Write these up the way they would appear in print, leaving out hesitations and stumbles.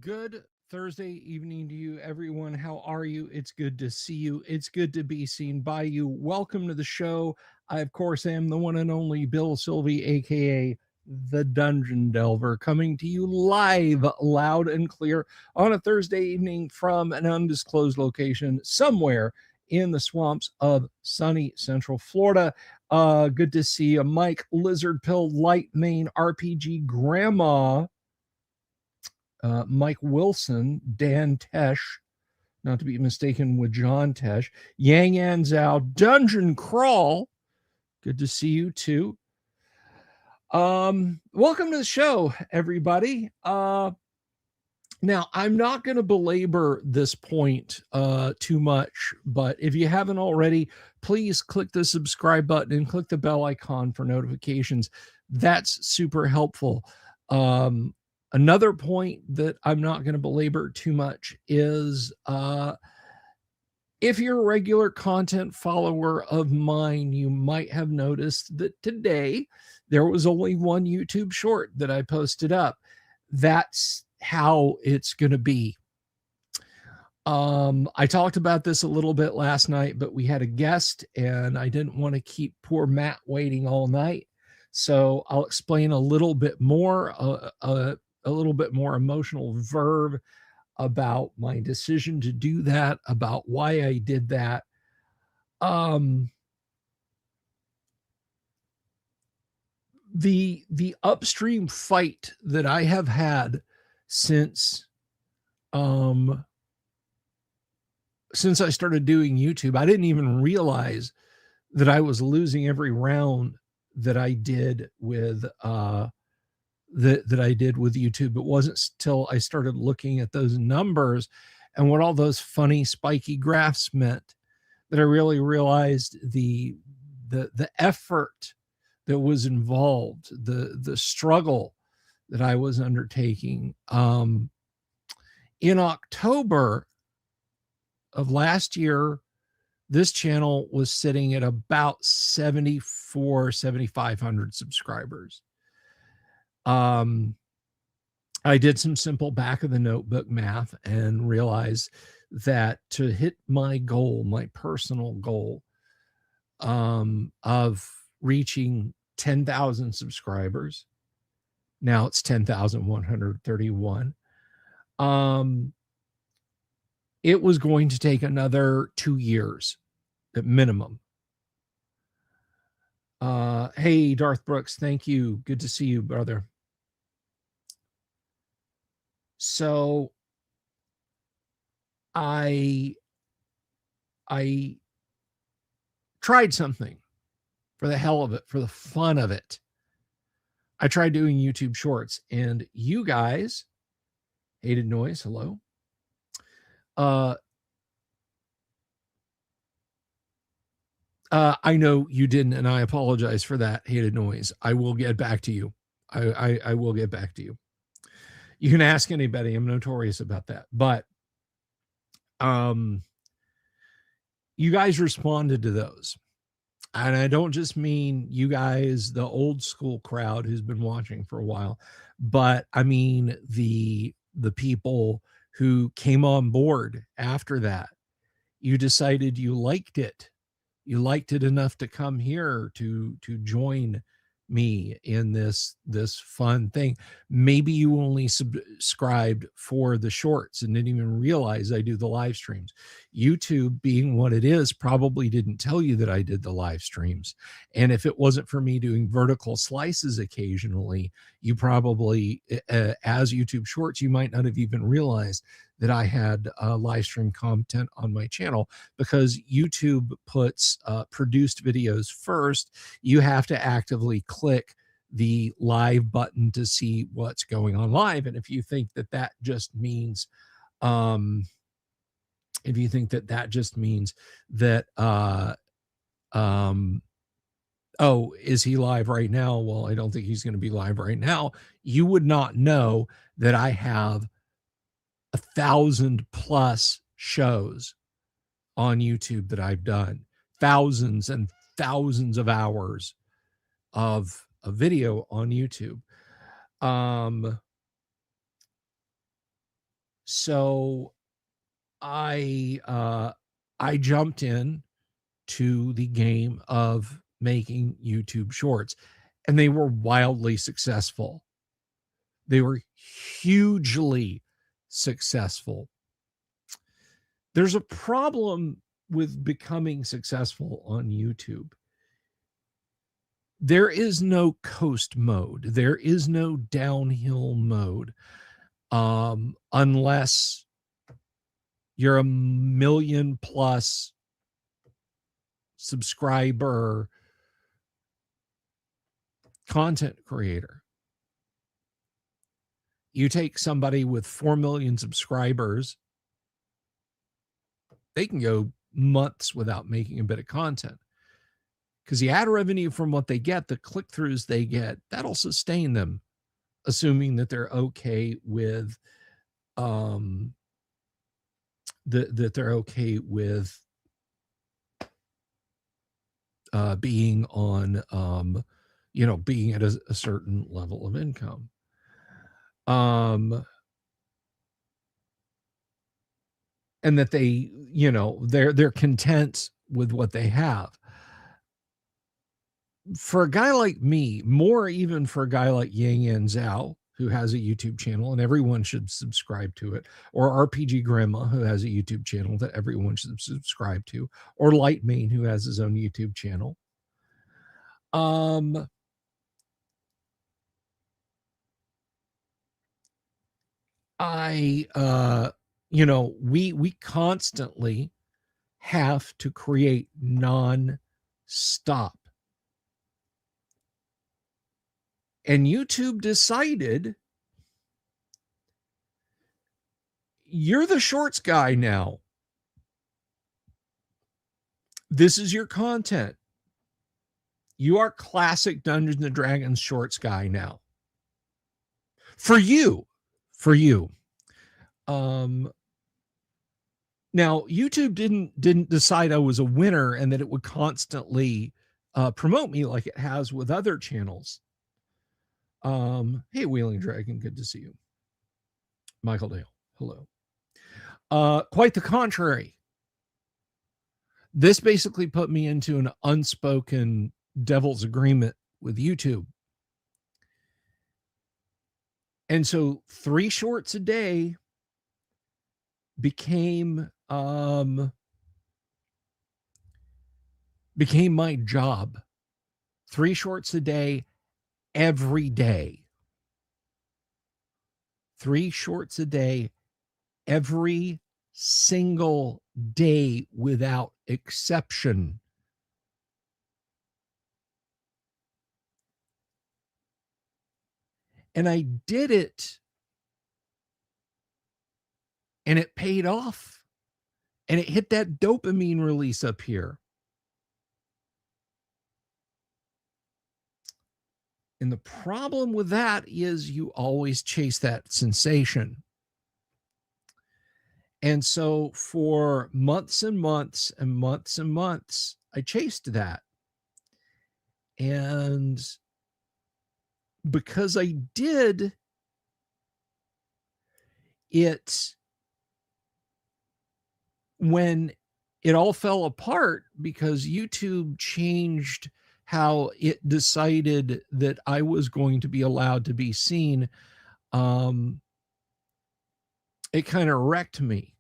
Good Thursday evening to you, everyone. How are you? It's good to see you. It's good to be seen by you. Welcome to the show. I, of course, am the one and only Bill Sylvie, aka the Dungeon Delver, coming to you live, loud and clear on a Thursday evening from an undisclosed location somewhere in the swamps of sunny Central Florida. Good to see you, Mike Lizard Pill, Light Main RPG Grandma, Mike Wilson, Dan Tesh, not to be mistaken with John Tesh, Yang Yan Zhao, Dungeon Crawl. Good to see you too. Welcome to the show, everybody. Now, I'm not going to belabor this point too much, but if you haven't already, please click the subscribe button and click the bell icon for notifications. That's super helpful. Another point that I'm not going to belabor too much is if you're a regular content follower of mine, you might have noticed that today there was only one YouTube short that I posted up. That's how it's going to be. I talked about this a little bit last night, but we had a guest and I didn't want to keep poor Matt waiting all night. So I'll explain a little bit more, a little bit more emotional verve about my decision to do that, about why I did that. The upstream fight that I have had since I started doing YouTube, I didn't even realize that I was losing every round that I did with that I did with YouTube. It wasn't until I started looking at those numbers and what all those funny spiky graphs meant that I really realized the effort that was involved, the struggle that I was undertaking. In October of last year, this channel was sitting at about 7,500 subscribers. I did some simple back of the notebook math and realized that to hit my goal, my personal goal, of reaching 10,000 subscribers, now it's 10,131. It was going to take another 2 years at minimum. Hey, Darth Brooks, thank you. Good to see you, brother. So I tried something for the hell of it, for the fun of it. I tried doing YouTube shorts, and you guys, Hated Noise, hello. I know you didn't, and I apologize for that, Hated Noise. I will get back to you. I will get back to you. You can ask anybody. I'm notorious about that. But you guys responded to those. And I don't just mean you guys, the old school crowd who's been watching for a while, but I mean the people who came on board after that. You decided you liked it. You liked it enough to come here to join me in this fun thing. Maybe you only subscribed for the shorts and didn't even realize I do the live streams. YouTube, being what it is, probably didn't tell you that I did the live streams. And if it wasn't for me doing vertical slices occasionally, you probably, as YouTube shorts, you might not have even realized that I had live stream content on my channel, because YouTube puts produced videos first. You have to actively click the live button to see what's going on live. And if you think that that just means, that, oh, is he live right now? Well, I don't think he's going to be live right now. You would not know that I have 1,000+ shows on YouTube that I've done, thousands and thousands of hours of video on YouTube. So I jumped in to the game of making YouTube shorts, and they were wildly successful. They were hugely successful. There's a problem with becoming successful on YouTube. There is no coast mode. There is no downhill mode, unless you're a million plus subscriber content creator. You take somebody with 4 million subscribers, they can go months without making a bit of content, because the ad revenue from what they get, the click-throughs they get, that'll sustain them, assuming that they're okay with that they're okay with being on being at a certain level of income. And that they, they're content with what they have. For a guy like me, more even for a guy like Yang Yan Zhao, who has a YouTube channel and everyone should subscribe to it, or RPG Grandma, who has a YouTube channel that everyone should subscribe to, or Lightmane, who has his own YouTube channel. We constantly have to create non-stop. And YouTube decided, you're the shorts guy now. This is your content. You are classic Dungeons and Dragons shorts guy now. For you. Now, YouTube didn't decide I was a winner and that it would constantly promote me like it has with other channels. Hey, Wheeling Dragon, good to see you. Michael Dale, hello. Quite the contrary. This basically put me into an unspoken devil's agreement with YouTube. And so 3 shorts a day became my job. 3 shorts a day, every day. 3 shorts a day, every single day without exception. And I did it, and it paid off, and it hit that dopamine release up here. And the problem with that is you always chase that sensation. And so for months and months and months and months, I chased that. And because I did, when it all fell apart, because YouTube changed how it decided that I was going to be allowed to be seen, it kind of wrecked me.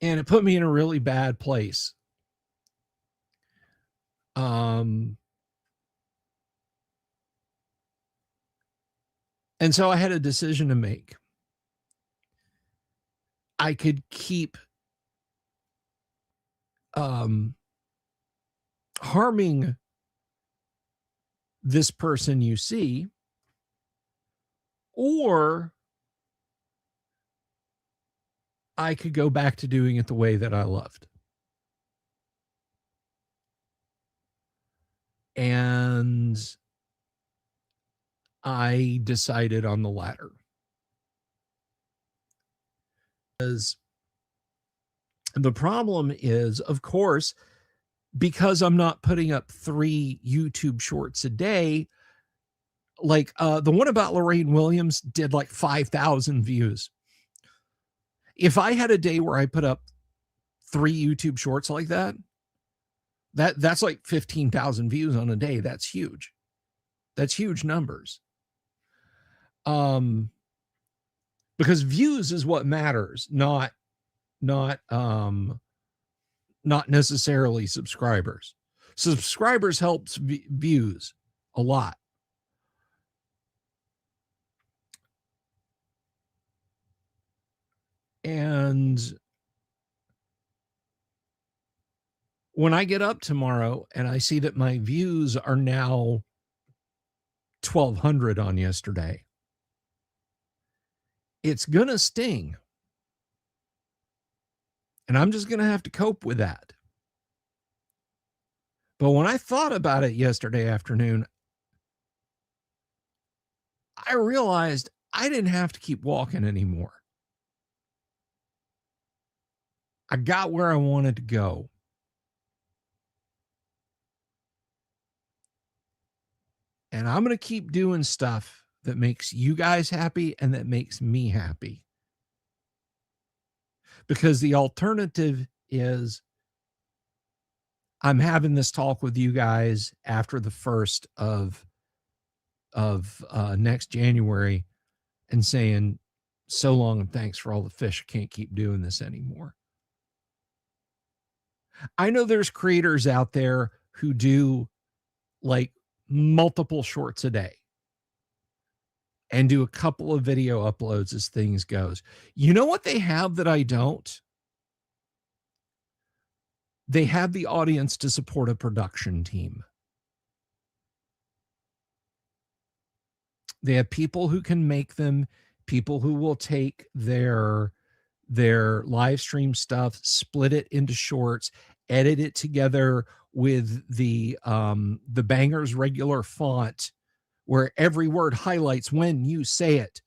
And it put me in a really bad place. And so I had a decision to make. I could keep harming this person you see, or I could go back to doing it the way that I loved. And I decided on the latter. Because the problem is, of course, because I'm not putting up 3 YouTube shorts a day, Like the one about Lorraine Williams did like 5,000 views. If I had a day where I put up 3 YouTube shorts like that, that's like 15,000 views on a day. That's huge. That's huge numbers. Because views is what matters, not necessarily subscribers. Subscribers helps views a lot. And when I get up tomorrow and I see that my views are now 1,200 on yesterday, it's going to sting. And I'm just going to have to cope with that. But when I thought about it yesterday afternoon, I realized I didn't have to keep walking anymore. I got where I wanted to go. And I'm going to keep doing stuff that makes you guys happy and that makes me happy. Because the alternative is I'm having this talk with you guys after the 1st of next January and saying, so long and thanks for all the fish. I can't keep doing this anymore. I know there's creators out there who do like multiple shorts a day and do a couple of video uploads as things goes. You know what they have that I don't? They have the audience to support a production team. They have people who can make them, people who will take their live stream stuff, split it into shorts, edit it together with the Banger's regular font where every word highlights when you say it,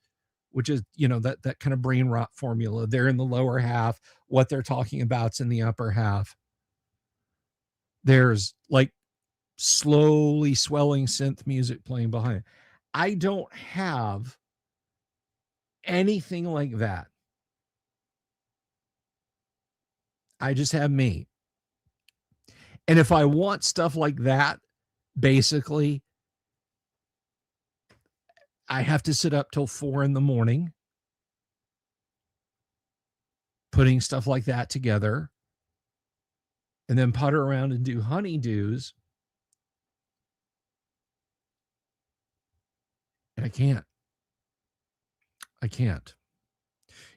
which is, you know, that kind of brain rot formula. They're in the lower half. What they're talking about's in the upper half. There's like slowly swelling synth music playing behind. I don't have anything like that. I just have me. And if I want stuff like that, basically, I have to sit up till 4 a.m, putting stuff like that together, and then putter around and do honeydews. And I can't.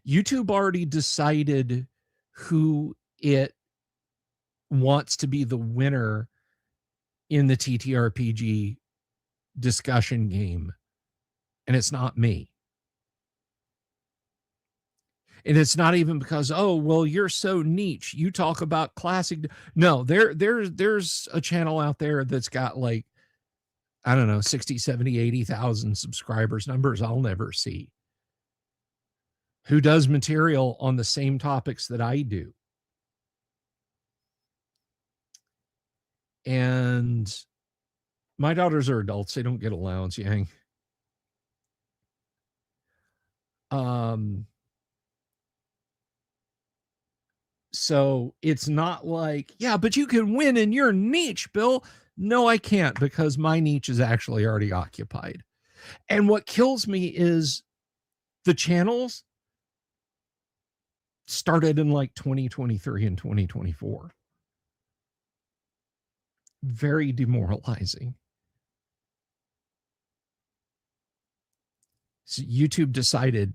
YouTube already decided who it wants to be the winner in the TTRPG discussion game. And it's not me. And it's not even because, oh, well, you're so niche. You talk about classic. No, there's a channel out there that's got like, I don't know, 60, 70, 80,000 subscribers, numbers I'll never see, who does material on the same topics that I do. And my daughters are adults. They don't get allowance, Yang. So it's not like, yeah, but you can win in your niche, Bill. No, I can't, because my niche is actually already occupied. And what kills me is the channels started in like 2023 and 2024. Very demoralizing. So YouTube decided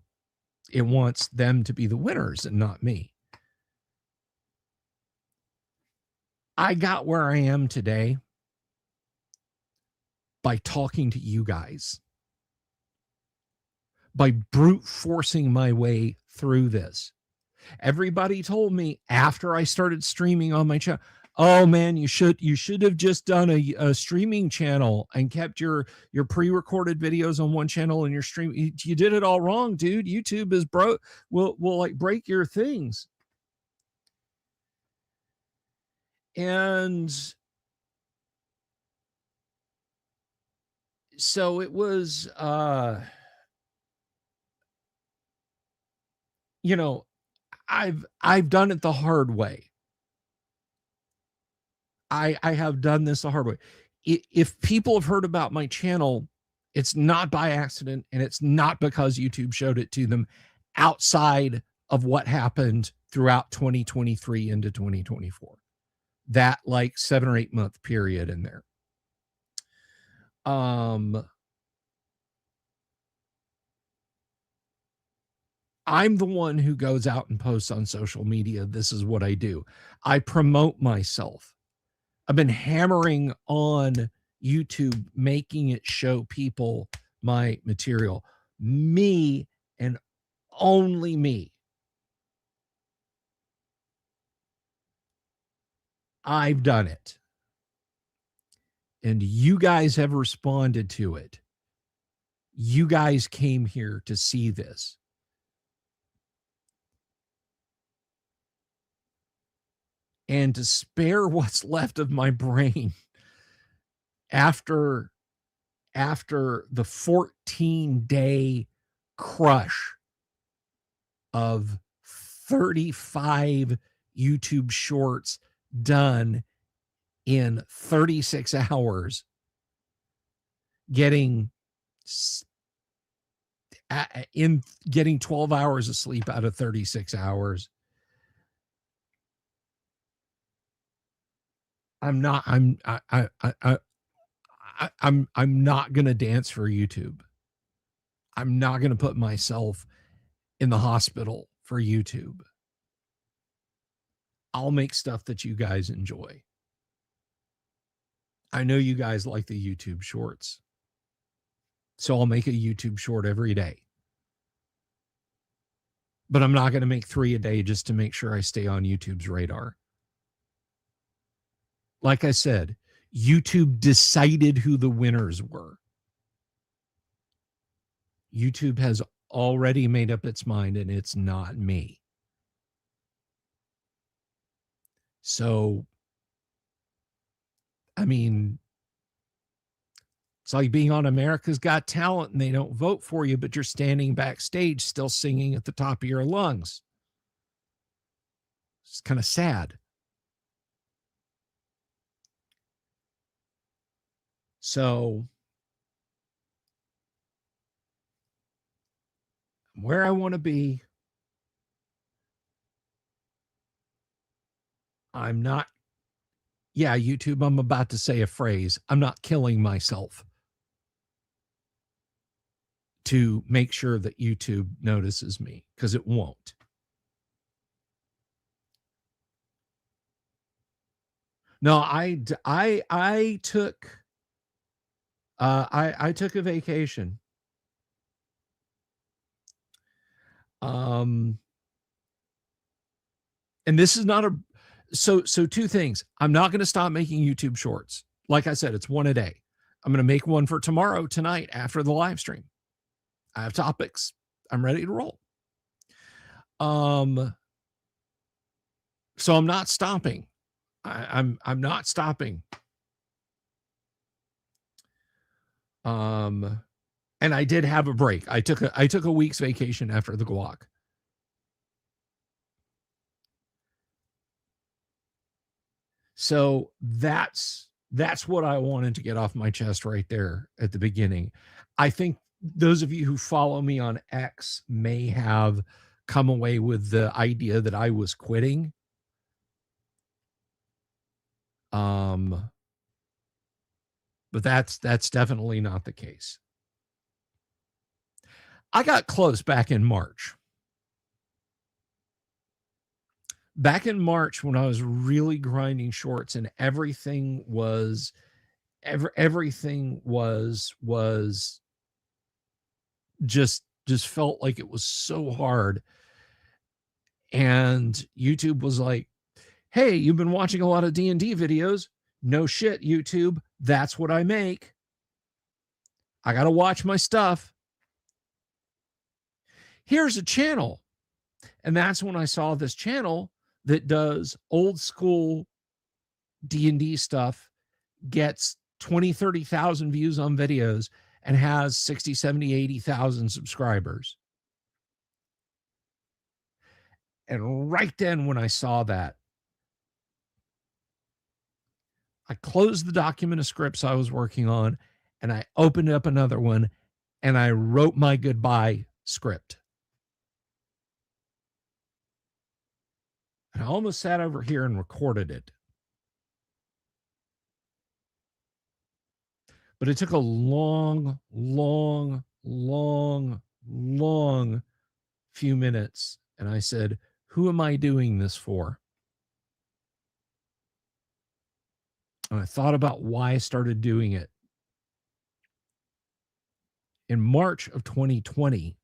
it wants them to be the winners and not me. I got where I am today by talking to you guys, by brute forcing my way through this. Everybody told me after I started streaming on my channel, oh man, you should have just done a streaming channel and kept your pre-recorded videos on one channel and your stream. You did it all wrong, dude. YouTube is broke. Will like break your things. And So it was, you know, I've done it the hard way. I have done this the hard way. If people have heard about my channel, it's not by accident, and it's not because YouTube showed it to them outside of what happened throughout 2023 into 2024. That like 7 or 8 month period in there. I'm the one who goes out and posts on social media. This is what I do. I promote myself. I've been hammering on YouTube, making it show people my material. Me and only me. I've done it. And you guys have responded to it. You guys came here to see this. And to spare what's left of my brain after the 14-day crush of 35 YouTube shorts done in 36 hours, getting 12 hours of sleep out of 36 hours. I'm not going to dance for YouTube. I'm not going to put myself in the hospital for YouTube. I'll make stuff that you guys enjoy. I know you guys like the YouTube shorts. So I'll make a YouTube short every day. But I'm not going to make 3 a day just to make sure I stay on YouTube's radar. Like I said, YouTube decided who the winners were. YouTube has already made up its mind, and it's not me. So, I mean, it's like being on America's Got Talent and they don't vote for you, but you're standing backstage still singing at the top of your lungs. It's kind of sad. So, where I want to be, I'm not, yeah, YouTube, I'm about to say a phrase. I'm not killing myself to make sure that YouTube notices me, because it won't. No, I took I took a vacation. And this is not a so 2 things. I'm not going to stop making YouTube shorts. Like I said, it's 1 a day. I'm going to make one for tomorrow, tonight, after the live stream. I have topics. I'm ready to roll. So I'm not stopping. I'm not stopping. And I did have a break. I took a week's vacation after the guac. So that's what I wanted to get off my chest right there at the beginning. I think those of you who follow me on X may have come away with the idea that I was quitting. But that's definitely not the case. I got close back in March. Back in March, when I was really grinding shorts and everything was just felt like it was so hard. And YouTube was like, hey, you've been watching a lot of D&D videos. No shit, YouTube. That's what I make. I got to watch my stuff. Here's a channel. And that's when I saw this channel that does old school D&D stuff, gets 20, 30,000 views on videos, and has 60, 70, 80,000 subscribers. And right then when I saw that, I closed the document of scripts I was working on and I opened up another one and I wrote my goodbye script. And I almost sat over here and recorded it. But it took a long few minutes. And I said, who am I doing this for? And I thought about why I started doing it. In March of 2020,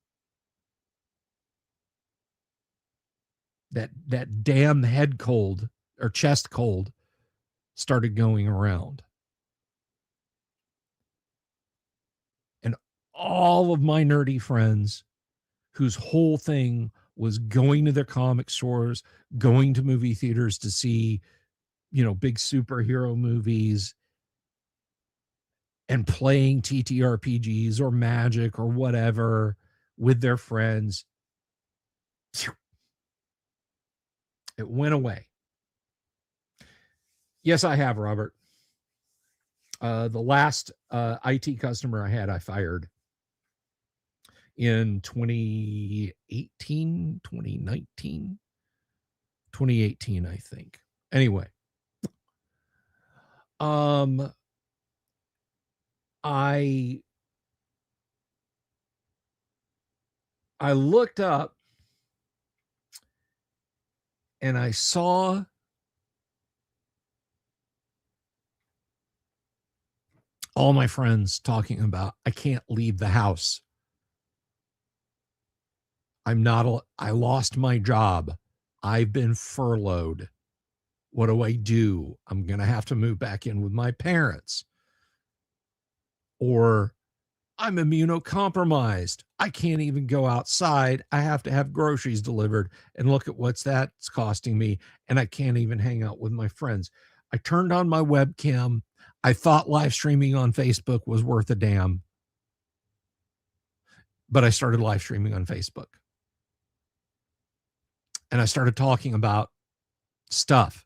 that damn head cold or chest cold started going around. And all of my nerdy friends whose whole thing was going to their comic stores, going to movie theaters to see, big superhero movies and playing TTRPGs or Magic or whatever with their friends. It went away. Yes, I have, Robert. The last IT customer I had, I fired in 2018, 2019, 2018, I think. Anyway, I looked up and I saw all my friends talking about, I can't leave the house. I lost my job. I've been furloughed. What do I do? I'm going to have to move back in with my parents. Or I'm immunocompromised. I can't even go outside. I have to have groceries delivered. And look at what's that's costing me. And I can't even hang out with my friends. I turned on my webcam. I thought live streaming on Facebook was worth a damn. But I started live streaming on Facebook. And I started talking about stuff.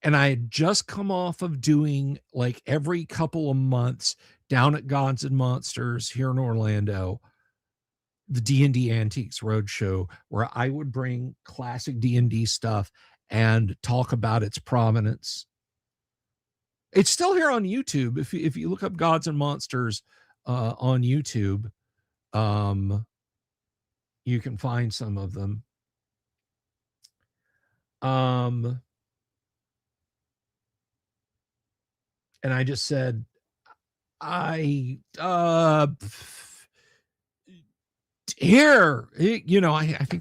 And I had just come off of doing like every couple of months down at Gods and Monsters here in Orlando, the D&D Antiques Roadshow, where I would bring classic D&D stuff and talk about its provenance. It's still here on YouTube. If you look up Gods and Monsters on YouTube, you can find some of them. And I just said, I think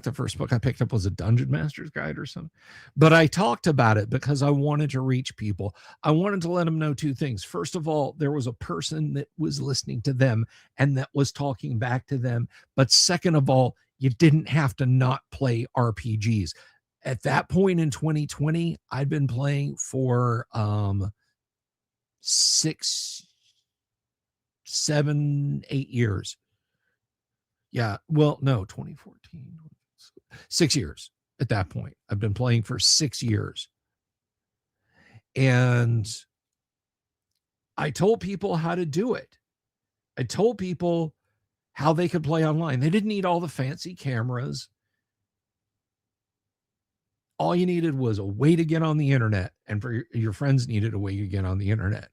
the first book I picked up was a Dungeon Master's Guide or something, but I talked about it because I wanted to reach people. I wanted to let them know two things. First of all, there was a person that was listening to them and that was talking back to them. But second of all, you didn't have to not play RPGs. At that point in 2020, I'd been playing for 6, 7, 8 years. Yeah. Well, no, 2014, 6 years at that point. I've been playing for 6 years. And I told people how to do it. I told people how they could play online. They didn't need all the fancy cameras. All you needed was a way to get on the internet, and for your friends needed a way to get on the internet.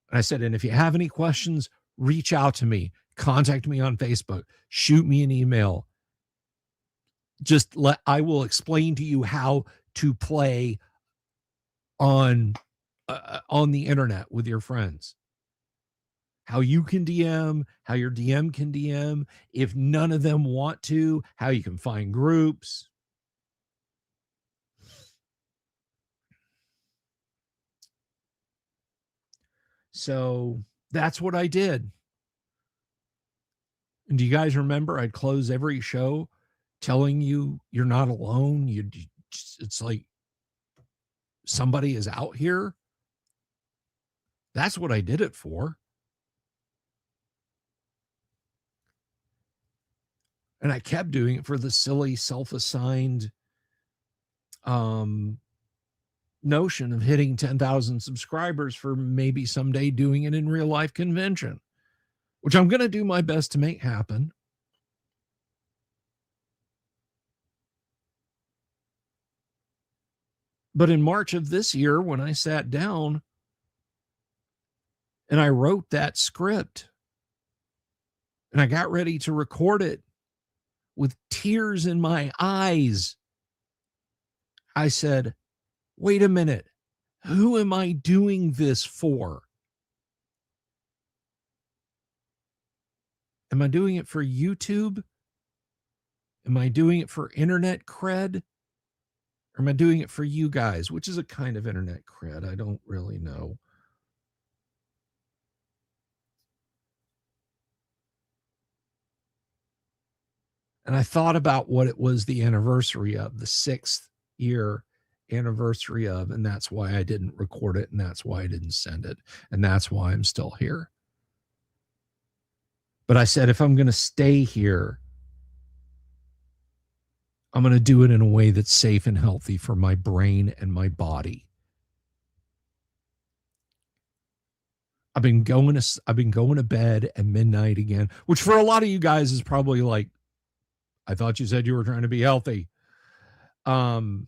And I said, and if you have any questions, reach out to me, contact me on Facebook, shoot me an email. I will explain to you how to play on the internet with your friends. How you can DM, how your DM can DM. If none of them want to, how you can find groups. So that's what I did. And do you guys remember I'd close every show telling you you're not alone? It's like somebody is out here. That's what I did it for. And I kept doing it for the silly self-assigned notion of hitting 10,000 subscribers for maybe someday doing it in real life convention, which I'm going to do my best to make happen. But in March of this year, when I sat down and I wrote that script and I got ready to record it with tears in my eyes, I said, wait a minute, who am I doing this for? Am I doing it for YouTube? Am I doing it for internet cred? Or am I doing it for you guys, which is a kind of internet cred? I don't really know. And I thought about what it was the anniversary of, the 6th year anniversary of, and that's why I didn't record it, and that's why I didn't send it, and that's why I'm still here. But I said, if I'm going to stay here, I'm going to do it in a way that's safe and healthy for my brain and my body. I've been going to bed at midnight again, which for a lot of you guys is probably like, I thought you said you were trying to be healthy. But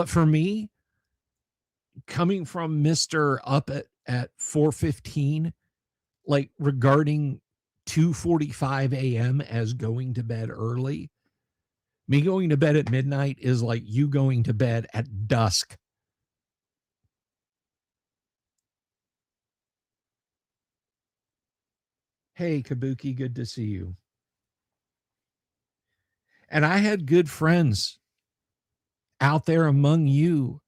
for me, coming from Mr. up at 4:15, like regarding 2:45 a.m. as going to bed early, me going to bed at midnight is like you going to bed at dusk. Hey, Kabuki, good to see you. And I had good friends out there among you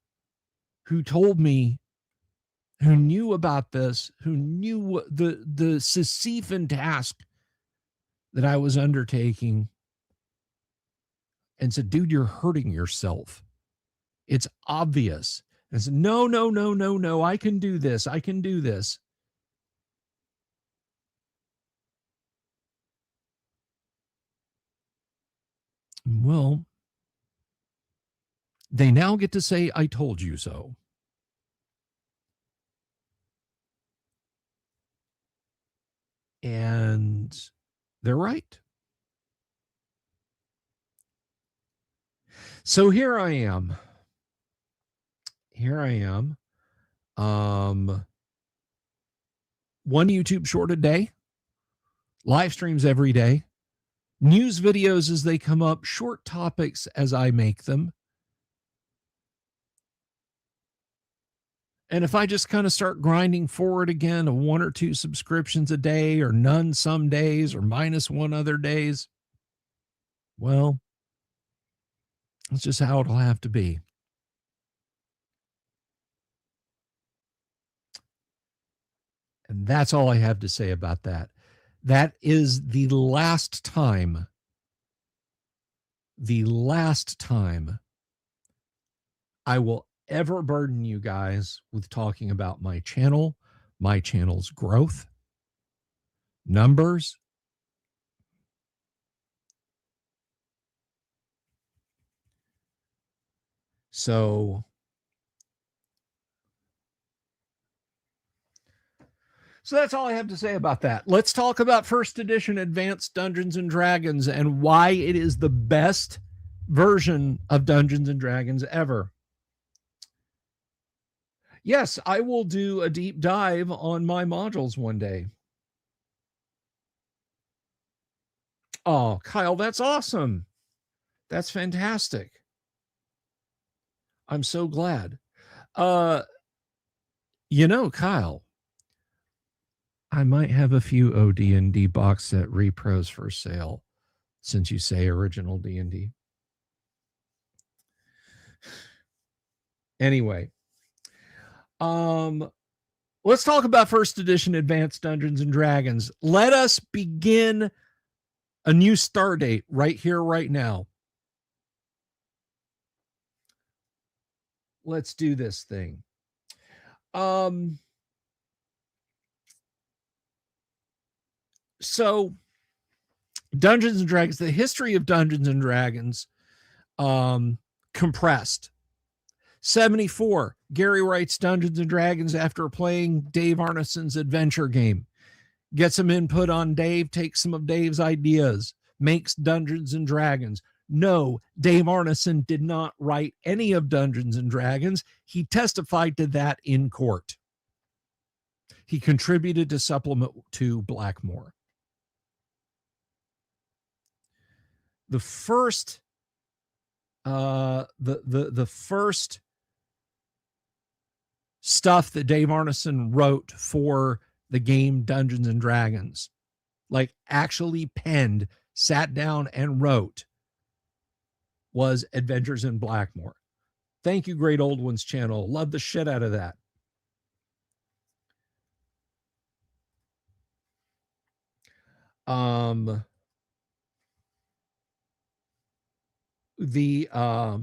who told me, who knew about this, who knew the Sisyphean task that I was undertaking, and said, dude, you're hurting yourself. It's obvious. And I said, no, I can do this. I can do this. Well, they now get to say, I told you so. And they're right. So here I am. One YouTube short a day, live streams every day, news videos as they come up, short topics as I make them. And if I just kind of start grinding forward again to 1 or 2 subscriptions a day, or none some days, or -1 other days, well, that's just how it'll have to be. And that's all I have to say about that. That is the last time I will ever burden you guys with talking about my channel, my channel's growth, numbers. So that's all I have to say about that. Let's talk about first edition Advanced Dungeons and Dragons and why it is the best version of Dungeons and Dragons ever. Yes, I will do a deep dive on my modules one day. Oh, Kyle, that's awesome. That's fantastic. I'm so glad. Kyle, I might have a few OD&D box set repros for sale, since you say original D&D. Anyway, let's talk about first edition Advanced Dungeons and Dragons. Let us begin a new start date right here, right now. Let's do this thing. So Dungeons and Dragons, the history of Dungeons and Dragons, compressed. 74, Gary writes Dungeons and Dragons after playing Dave Arneson's adventure game. Gets some input on Dave, takes some of Dave's ideas, makes Dungeons and Dragons. No, Dave Arneson did not write any of Dungeons and Dragons. He testified to that in court. He contributed to supplement to Blackmore. The first the first stuff that Dave Arneson wrote for the game Dungeons and Dragons, like actually penned, sat down and wrote, was Adventures in Blackmore. Thank you, Great Old Ones channel. Love the shit out of that. The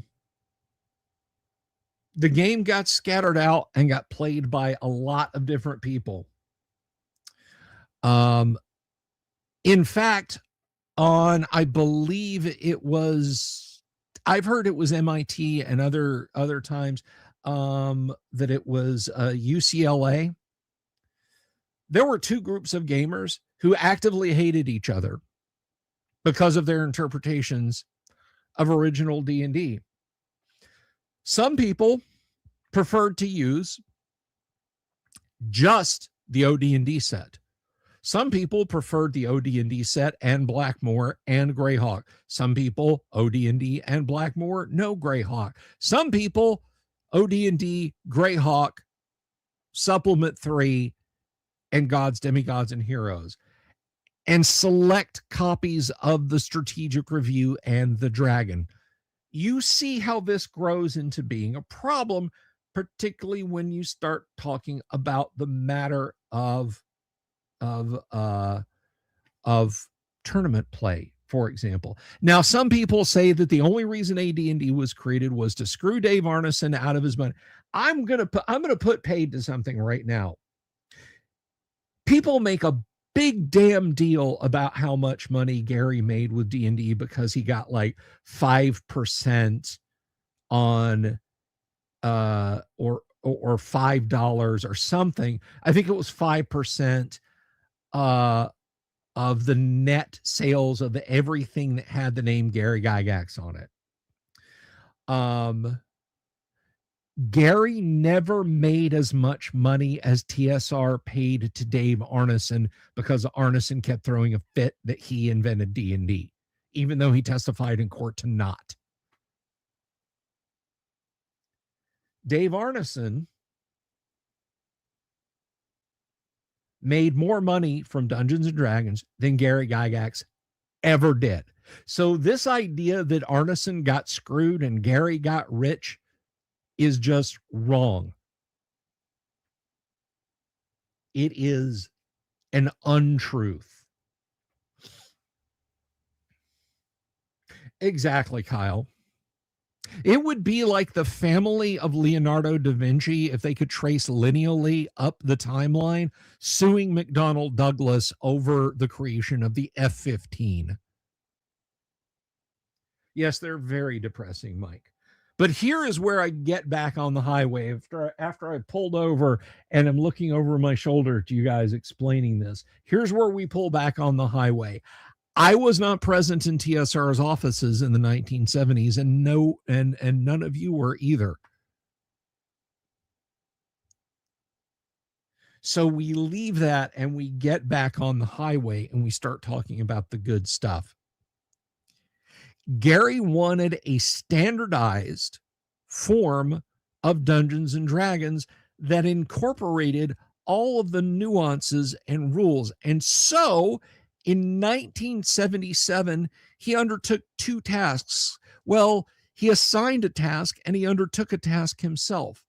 game got scattered out and got played by a lot of different people. In fact, on, I believe it was, I've heard it was MIT and other times that it was UCLA. There were two groups of gamers who actively hated each other because of their interpretations of original D&D. Some people preferred to use just the OD&D set. Some people preferred the OD&D set and Blackmore and Greyhawk. Some people, OD&D and Blackmore, no Greyhawk. Some people, OD&D, Greyhawk, Supplement 3, and Gods, Demigods, and Heroes. And select copies of the Strategic Review and the Dragon. You see how this grows into being a problem, particularly when you start talking about the matter of tournament play, for example. Now, some people say that the only reason AD&D was created was to screw Dave Arneson out of his money. I'm gonna put paid to something right now. People make a big damn deal about how much money Gary made with D&D because he got like 5% on or $5 or something. I think it was 5% of the net sales of everything that had the name Gary Gygax on it. Gary never made as much money as TSR paid to Dave Arneson because Arneson kept throwing a fit that he invented D&D, even though he testified in court to not. Dave Arneson made more money from Dungeons and Dragons than Gary Gygax ever did. So this idea that Arneson got screwed and Gary got rich is just wrong. It is an untruth. Exactly, Kyle. It would be like the family of Leonardo da Vinci, if they could trace lineally up the timeline, suing McDonnell Douglas over the creation of the F-15. Yes, they're very depressing, Mike. But here is where I get back on the highway after I pulled over and I'm looking over my shoulder to you guys explaining this. Here's where we pull back on the highway. I was not present in TSR's offices in the 1970s, and none of you were either. So we leave that and we get back on the highway and we start talking about the good stuff. Gary wanted a standardized form of Dungeons and Dragons that incorporated all of the nuances and rules. And so in 1977, he undertook two tasks. Well, he assigned a task and he undertook a task himself.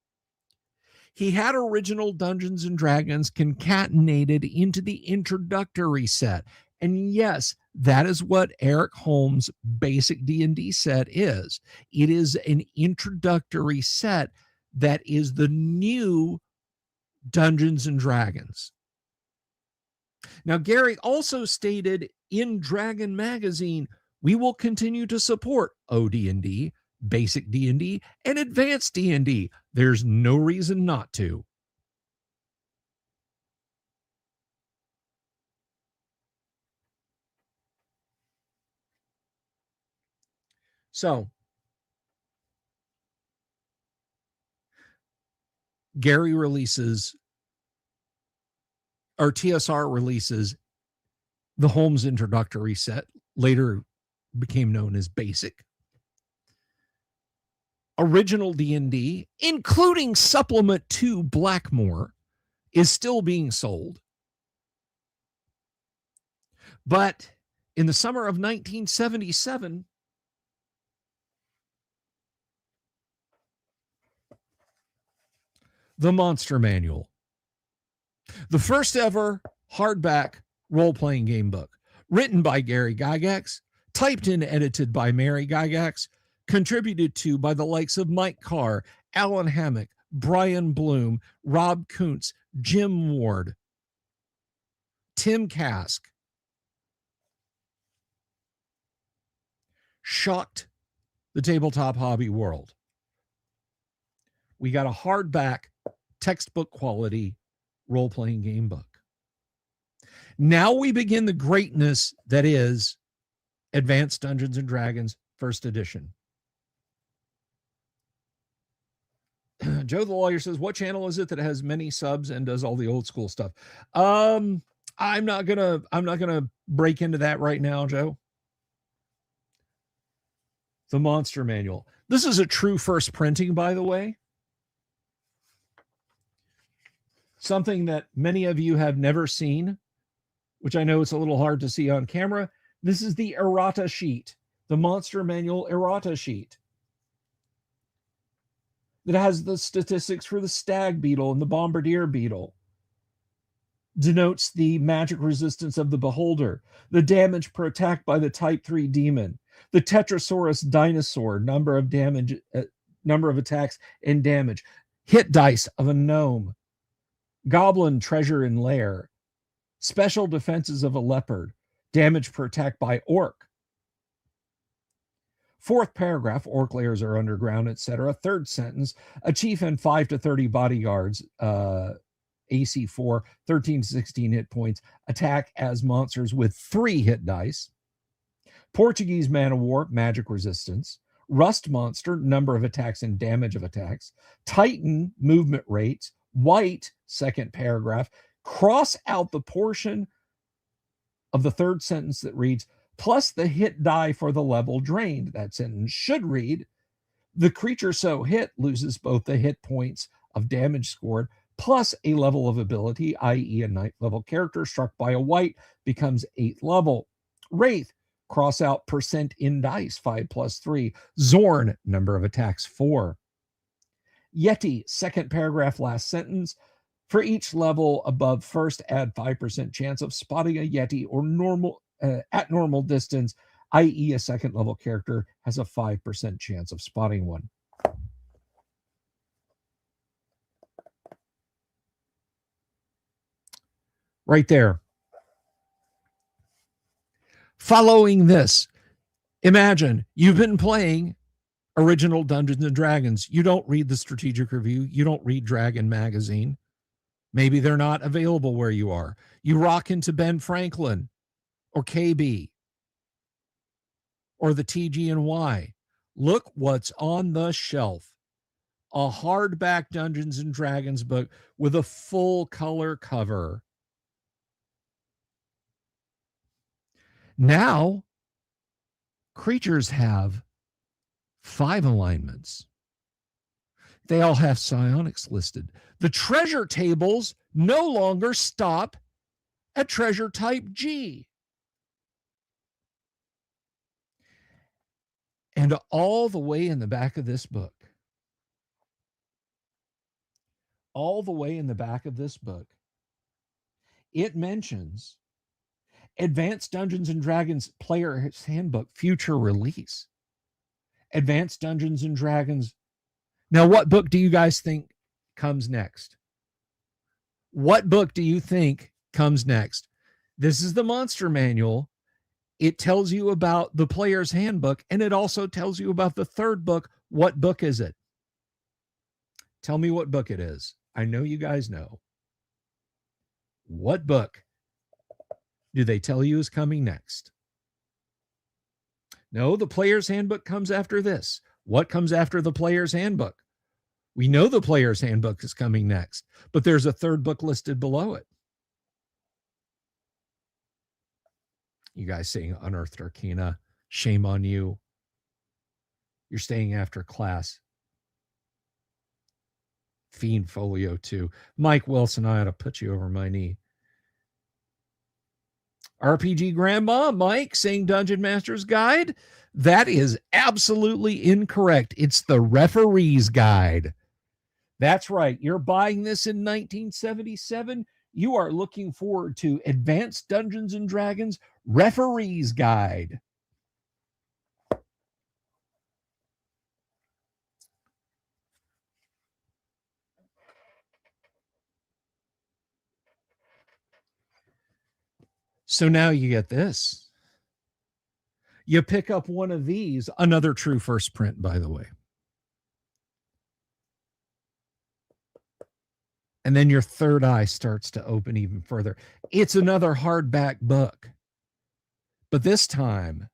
He had original Dungeons and Dragons concatenated into the introductory set. And yes, that is what Eric Holmes' basic D&D set is. It is an introductory set that is the new Dungeons and Dragons. Now, Gary also stated in Dragon Magazine, we will continue to support OD&D, basic D&D, and advanced D&D. There's no reason not to. So, Gary releases, or TSR releases, the Holmes introductory set, later became known as Basic. Original D&D, including Supplement 2 Blackmore, is still being sold. But in the summer of 1977, the Monster Manual, the first ever hardback role-playing game book, written by Gary Gygax, typed and edited by Mary Gygax, contributed to by the likes of Mike Carr, Alan Hammock, Brian Bloom, Rob Kuntz, Jim Ward, Tim Kask, shocked the tabletop hobby world. We got a hardback, textbook quality role-playing game book. Now we begin the greatness that is Advanced Dungeons and Dragons First Edition. Joe the Lawyer says, what channel is it that has many subs and does all the old school stuff? I'm not gonna break into that right now, Joe. The Monster Manual. This is a true first printing, by the way. Something that many of you have never seen, which I know it's a little hard to see on camera. This is the errata sheet, the Monster Manual errata sheet, that has the statistics for the stag beetle and the bombardier beetle, denotes the magic resistance of the beholder, the damage per attack by the type 3 demon, the Tetrasaurus dinosaur, number of attacks and damage, hit dice of a gnome, goblin treasure and lair, special defenses of a leopard, damage per attack by orc. Fourth paragraph, orc lairs are underground, etc. Third sentence, a chief and 5 to 30 bodyguards, AC 4, 13 to 16 hit points, attack as monsters with 3 hit dice. Portuguese man of war, magic resistance. Rust monster, number of attacks and damage of attacks. Titan, movement rates. White, second paragraph, cross out the portion of the third sentence that reads, plus the hit die for the level drained. That sentence should read, the creature so hit loses both the hit points of damage scored plus a level of ability, i.e. a 9th level character struck by a white becomes 8th level. Wraith, cross out percent in dice, 5 plus 3. Zorn, number of attacks, 4. Yeti, second paragraph, last sentence. For each level above first, add 5% chance of spotting a Yeti or at normal distance, i.e. a second level character has a 5% chance of spotting one. Right there. Following this, imagine you've been playing original Dungeons and Dragons. You don't read the strategic review. You don't read Dragon Magazine. Maybe they're not available where you are. You rock into Ben Franklin or KB or the TG&Y. Look what's on the shelf. A hardback Dungeons and Dragons book with a full color cover. Now, creatures have 5 alignments. They all have psionics listed. The treasure tables no longer stop at treasure type G. And all the way in the back of this book, it mentions Advanced Dungeons and Dragons Player's Handbook future release. Advanced Dungeons and Dragons. Now, what book do you guys think comes next? What book do you think comes next? This is the monster manual. It tells you about the player's handbook, and it also tells you about the third book. What book is it? Tell me what book it is. I know you guys know. What book do they tell you is coming next? No, the player's handbook comes after this. What comes after the player's handbook? We know the player's handbook is coming next, but there's a third book listed below it. You guys saying Unearthed Arcana, shame on you. You're staying after class. Fiend Folio 2. Mike Wilson, I ought to put you over my knee. RPG Grandma, Mike, saying Dungeon Master's Guide. That is absolutely incorrect. It's the Referee's Guide. That's right. You're buying this in 1977. You are looking forward to Advanced Dungeons and Dragons Referee's Guide. So now you get this. You pick up one of these, another true first print, by the way. And then your third eye starts to open even further. It's another hardback book. But this time,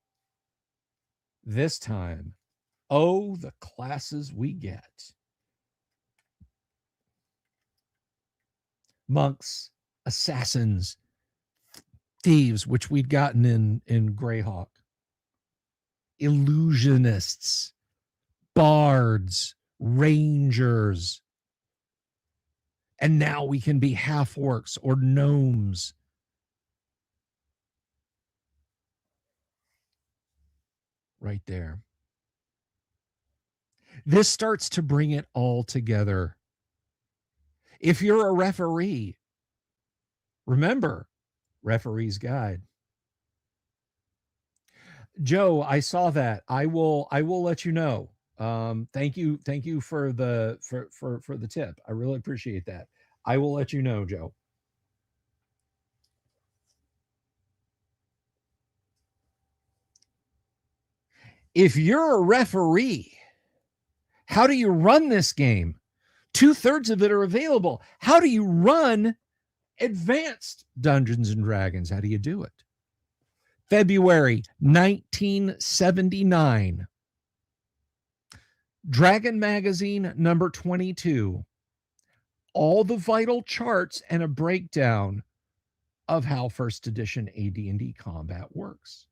oh, the classes we get. Monks, assassins, thieves, which we'd gotten in Greyhawk, illusionists, bards, rangers, and now we can be half-orcs or gnomes. Right there. This starts to bring it all together. If you're a referee, remember, Referee's Guide. Joe, I saw that. I will let you know. Thank you for the tip. I really appreciate that. I will let you know, Joe. If you're a referee, how do you run this game? 2/3 of it are available. How do you run Advanced Dungeons and Dragons? How do you do it? February 1979. Dragon Magazine number 22. All the vital charts and a breakdown of how first edition AD&D combat works.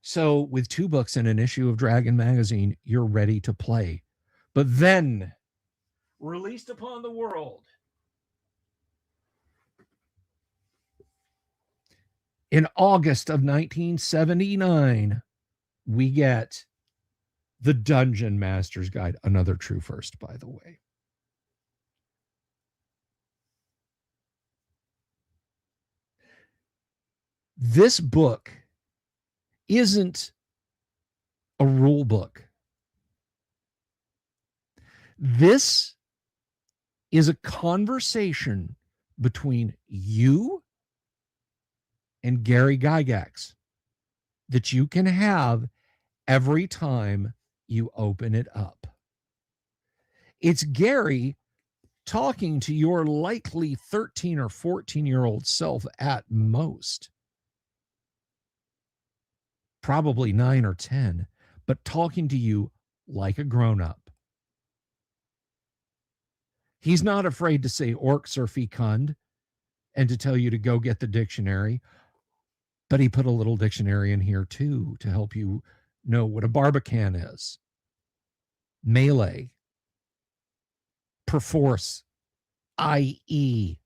So with 2 books and an issue of Dragon Magazine, you're ready to play. But then, released upon the world in August of 1979, we get the Dungeon Master's Guide, another true first, by the way. This book isn't a rule book. This is a conversation between you and Gary Gygax that you can have every time you open it up. It's Gary talking to your likely 13 or 14-year-old self at most. Probably 9 or 10, but talking to you like a grown-up. He's not afraid to say orcs are fecund and to tell you to go get the dictionary, but he put a little dictionary in here too to help you know what a barbican is, melee, perforce, i.e.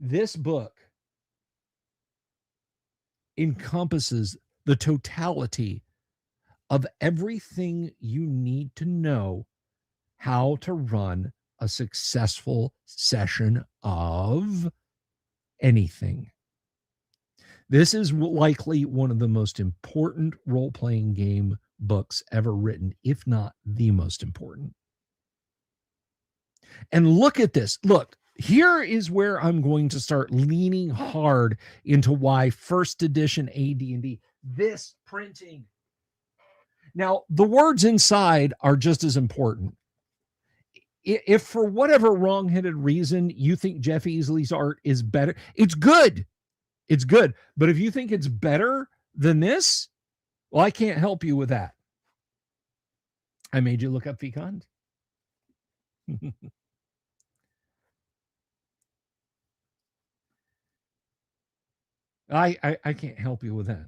This book encompasses the totality of everything you need to know how to run a successful session of anything. This is likely one of the most important role-playing game books ever written, if not the most important. And look at this. Look, here is where I'm going to start leaning hard into why first edition AD&D, this printing. Now, the words inside are just as important. If for whatever wrong-headed reason you think Jeff Easley's art is better, it's good. It's good. But if you think it's better than this, well, I can't help you with that. I made you look up Fecund. I can't help you with that.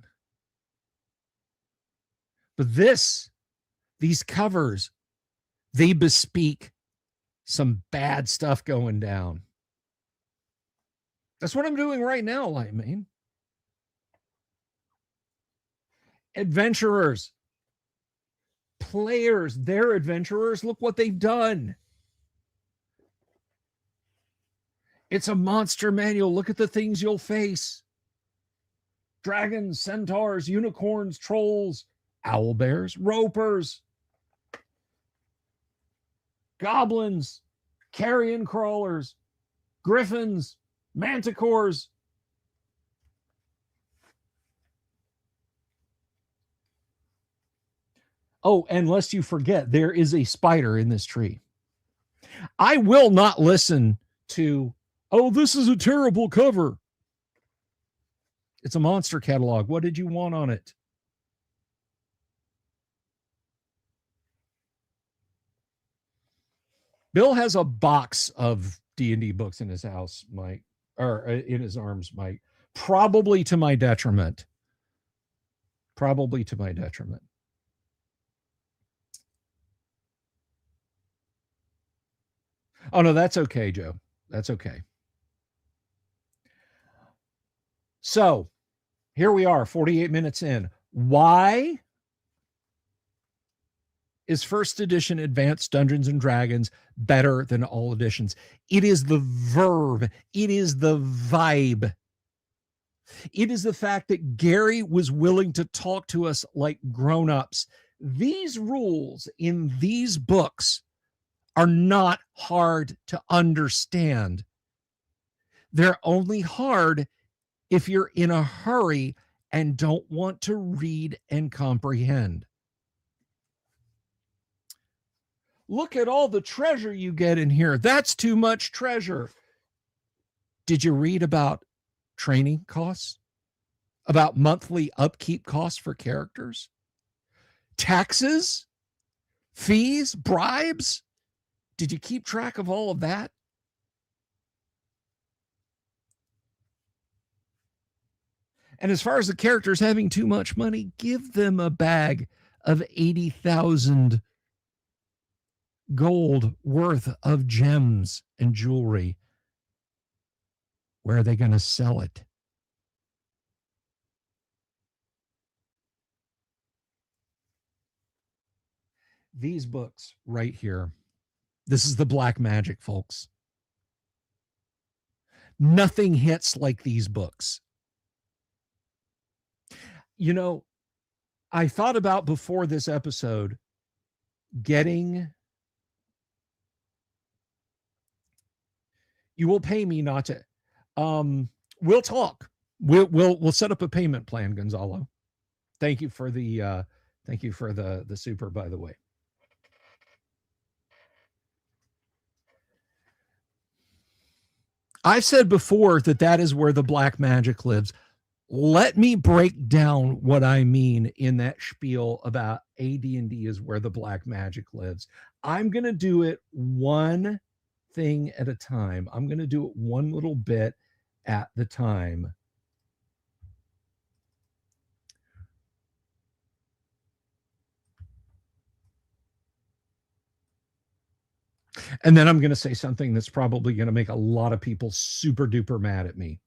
But these covers, they bespeak some bad stuff going down. That's what I'm doing right now, Lightmane. Adventurers, players, they're adventurers. Look what they've done. It's a monster manual. Look at the things you'll face. Dragons, centaurs, unicorns, trolls, owlbears, ropers, goblins, carrion crawlers, griffins, manticores. Oh, and lest you forget, there is a spider in this tree. I will not listen to, oh, this is a terrible cover. It's a monster catalog. What did you want on it? Bill has a box of D&D books in his house, Mike, or in his arms, Mike. Probably to my detriment. Probably to my detriment. Oh, no, that's okay, Joe. That's okay. So here we are, 48 minutes in. Why is first edition Advanced Dungeons and Dragons better than all editions? It is the verve. It is the vibe. It is the fact that Gary was willing to talk to us like grown-ups. These rules in these books are not hard to understand. They're only hard if you're in a hurry and don't want to read and comprehend. Look at all the treasure you get in here. That's too much treasure. Did you read about training costs? About monthly upkeep costs for characters? Taxes? Fees? Bribes? Did you keep track of all of that? And as far as the characters having too much money, give them a bag of 80,000 gold worth of gems and jewelry. Where are they going to sell it? These books right here. This is the black magic, folks. Nothing hits like these books. You know, I thought about before this episode getting, you will pay me not to, we'll talk. We'll set up a payment plan, Gonzalo. Thank you for the super, by the way. I've said before that is where the black magic lives. Let me break down what I mean in that spiel about AD&D is where the black magic lives. I'm going to do it one thing at a time. I'm going to do it one little bit at the time. And then I'm going to say something that's probably going to make a lot of people super duper mad at me.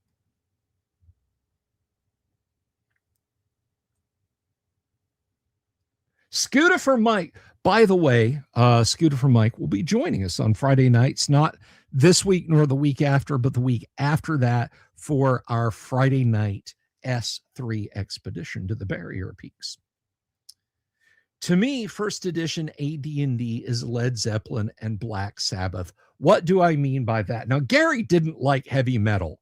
Scooter for Mike. By the way, Scooter for Mike will be joining us on Friday nights, not this week nor the week after, but the week after that for our Friday night S3 expedition to the Barrier Peaks. To me, first edition AD&D is Led Zeppelin and Black Sabbath. What do I mean by that? Now, Gary didn't like heavy metal.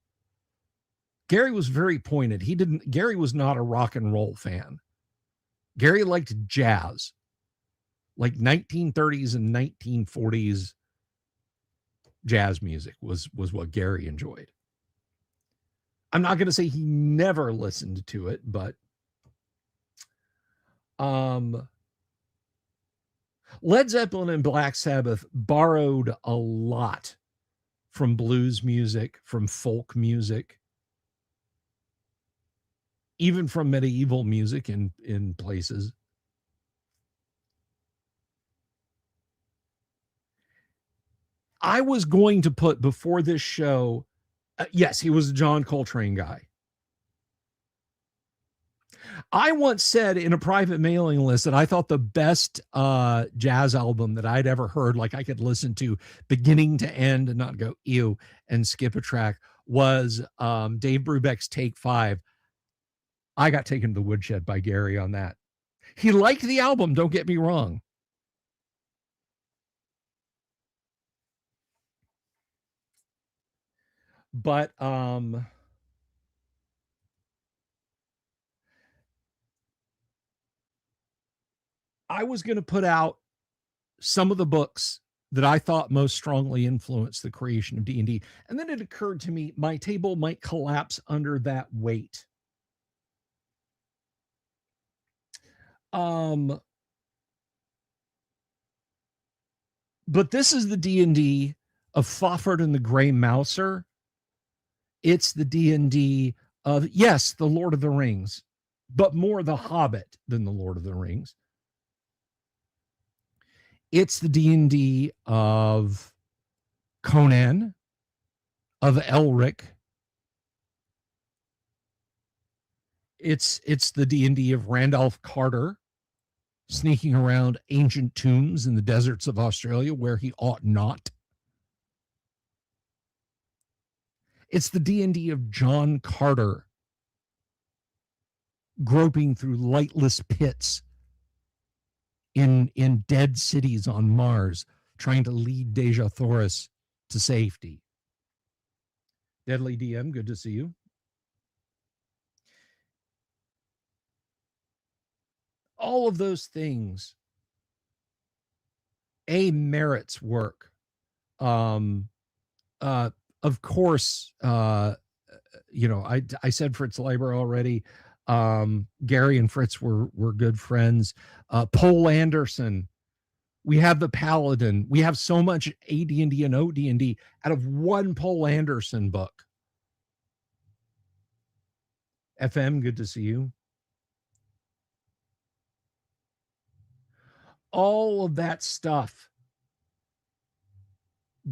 Gary was very pointed. Gary was not a rock and roll fan. Gary liked jazz, like 1930s and 1940s jazz music was what Gary enjoyed. I'm not going to say he never listened to it, but Led Zeppelin and Black Sabbath borrowed a lot from blues music, from folk music, even from medieval music in places. I was going to put before this show, yes, he was a John Coltrane guy. I once said in a private mailing list that I thought the best jazz album that I'd ever heard, like I could listen to beginning to end and not go ew and skip a track, was Dave Brubeck's Take 5. I got taken to the woodshed by Gary on that. He liked the album, don't get me wrong. But I was going to put out some of the books that I thought most strongly influenced the creation of D&D. And then it occurred to me, my table might collapse under that weight. But this is the D&D of Fafhrd and the Grey Mouser. It's the D&D of, yes, the Lord of the Rings, but more the Hobbit than the Lord of the Rings. It's the D&D of Conan, of Elric. It's the D&D of Randolph Carter sneaking around ancient tombs in the deserts of Australia where he ought not. It's the D&D of John Carter groping through lightless pits in dead cities on Mars, trying to lead Deja Thoris to safety. Deadly DM, good to see you. All of those things, merits work. Of course, I said Fritz Leiber already. Gary and Fritz were good friends. Poul Anderson. We have the Paladin. We have so much AD&D and OD&D out of one Poul Anderson book. FM, good to see you. All of that stuff,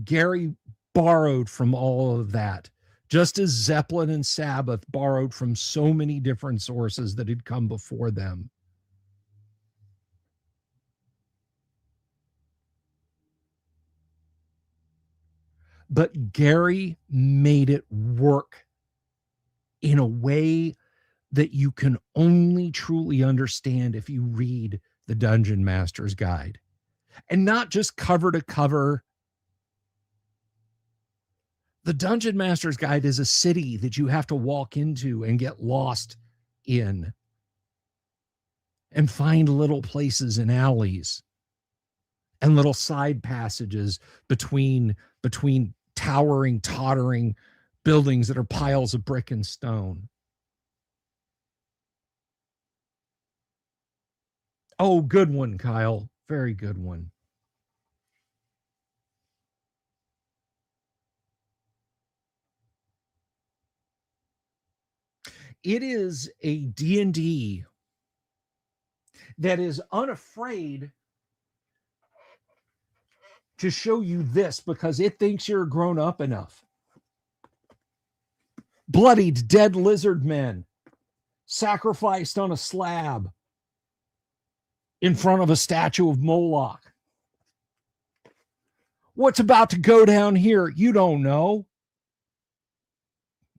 Gary borrowed from all of that, just as Zeppelin and Sabbath borrowed from so many different sources that had come before them. But Gary made it work in a way that you can only truly understand if you read the Dungeon Master's Guide, and not just cover to cover. The Dungeon Master's Guide is a city that you have to walk into and get lost in and find little places and alleys and little side passages between towering, tottering buildings that are piles of brick and stone. Oh, good one, Kyle. Very good one. It is a D&D that is unafraid to show you this because it thinks you're grown up enough. Bloodied dead lizard men sacrificed on a slab in front of a statue of Moloch. What's about to go down here? You don't know.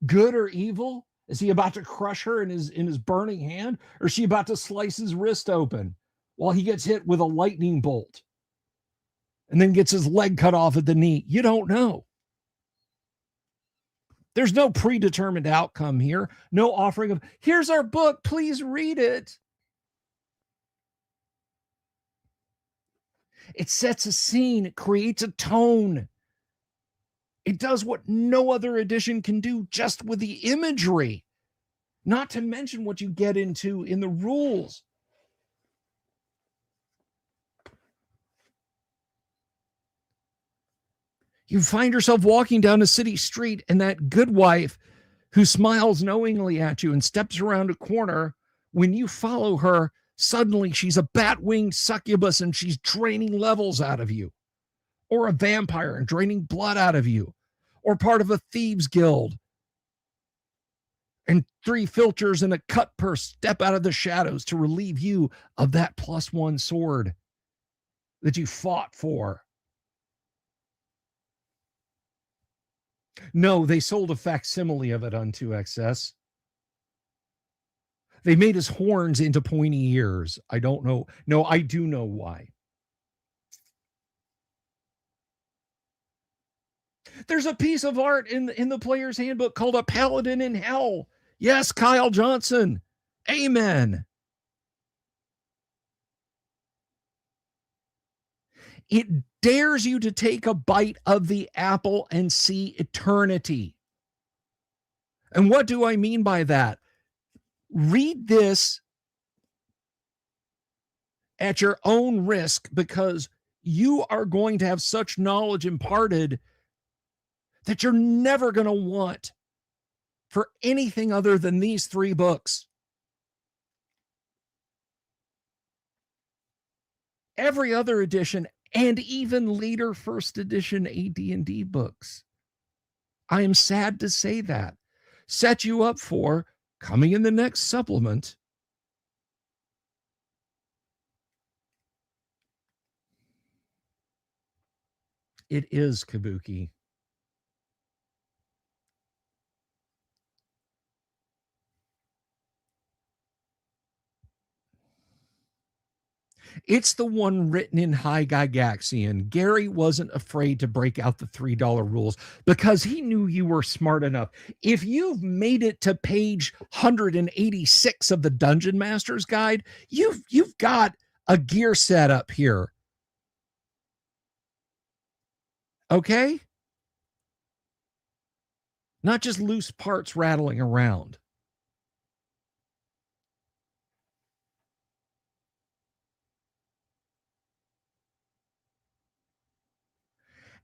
Good or evil? Is he about to crush her in his burning hand? Or is she about to slice his wrist open? while he gets hit with a lightning bolt and then gets his leg cut off at the knee. You don't know. There's no predetermined outcome here. No offering of, here's our book, please read it. It sets a scene. It creates a tone. It does what no other edition can do just with the imagery, not to mention what you get into in the rules. You find yourself walking down a city street, and that good wife who smiles knowingly at you and steps around a corner, when you follow her, suddenly she's a bat-winged succubus and she's draining levels out of you, or a vampire and draining blood out of you, or part of a thieves guild. And 3 filchers and a cut purse step out of the shadows to relieve you of that +1 sword that you fought for. No, they sold a facsimile of it on 2XS. They made his horns into pointy ears. I don't know. No, I do know why. There's a piece of art in the player's handbook called A Paladin in Hell. Yes, Kyle Johnson. Amen. It dares you to take a bite of the apple and see eternity. And what do I mean by that? Read this at your own risk, because you are going to have such knowledge imparted that you're never going to want for anything other than these 3 books. Every other edition, and even later first edition AD&D books, I am sad to say that, set you up for coming in the next supplement. It is Kabuki. It's the one written in High Gygaxian. Gary wasn't afraid to break out the $3 rules because he knew you were smart enough. If you've made it to page 186 of the Dungeon Master's Guide, you've got a gear set up here. Okay? Not just loose parts rattling around.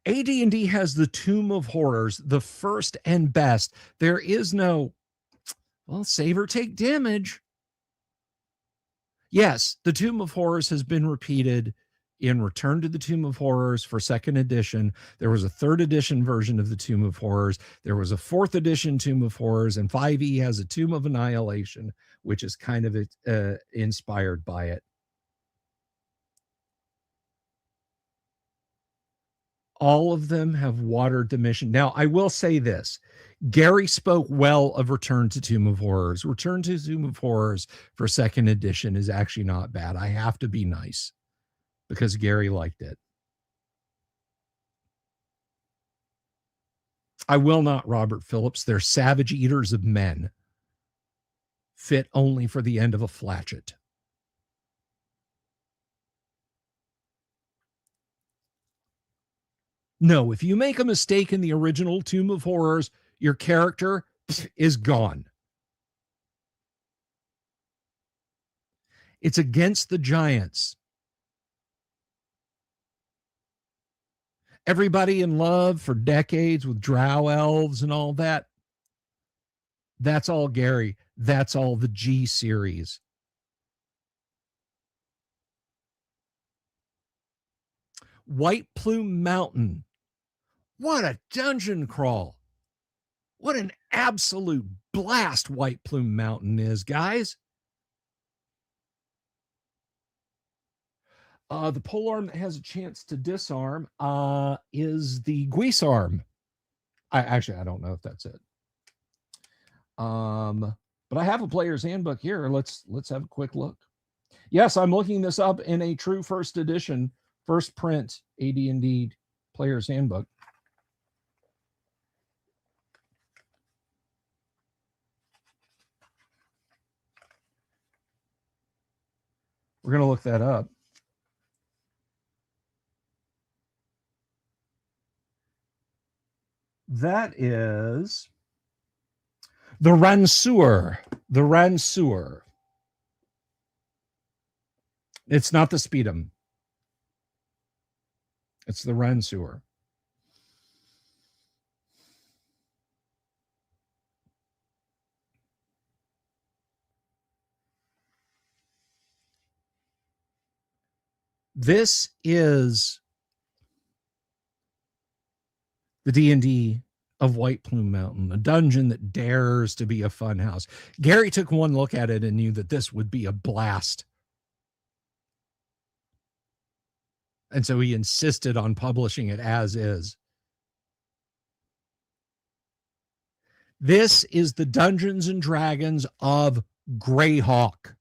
AD&D has the Tomb of Horrors, the first and best. There is no, well, save or take damage. Yes, the Tomb of Horrors has been repeated in Return to the Tomb of Horrors for 2nd edition. There was a 3rd edition version of the Tomb of Horrors. There was a 4th edition Tomb of Horrors, and 5e has a Tomb of Annihilation, which is kind of inspired by it. All of them have watered the mission. Now, I will say this. Gary spoke well of Return to Tomb of Horrors. Return to Tomb of Horrors for 2nd edition is actually not bad. I have to be nice because Gary liked it. I will not, Robert Phillips. They're savage eaters of men, fit only for the end of a flatchet. No, if you make a mistake in the original Tomb of Horrors, your character is gone. It's against the giants. Everybody in love for decades with drow elves and all that. That's all Gary. That's all the G series. White Plume Mountain. What a dungeon crawl. What an absolute blast White Plume Mountain is, guys. The polearm that has a chance to disarm is the Guisarm. I don't know if that's it. But I have a player's handbook here. Let's have a quick look. Yes, I'm looking this up in a true first edition, first print AD&D Player's Handbook. We're going to look that up. That is the Rancour. The Rancour. It's not the Speedum. It's the Rancour. This is the D&D of White Plume Mountain, a dungeon that dares to be a fun house. Gary took one look at it and knew that this would be a blast. And so he insisted on publishing it as is. This is the Dungeons and Dragons of Greyhawk.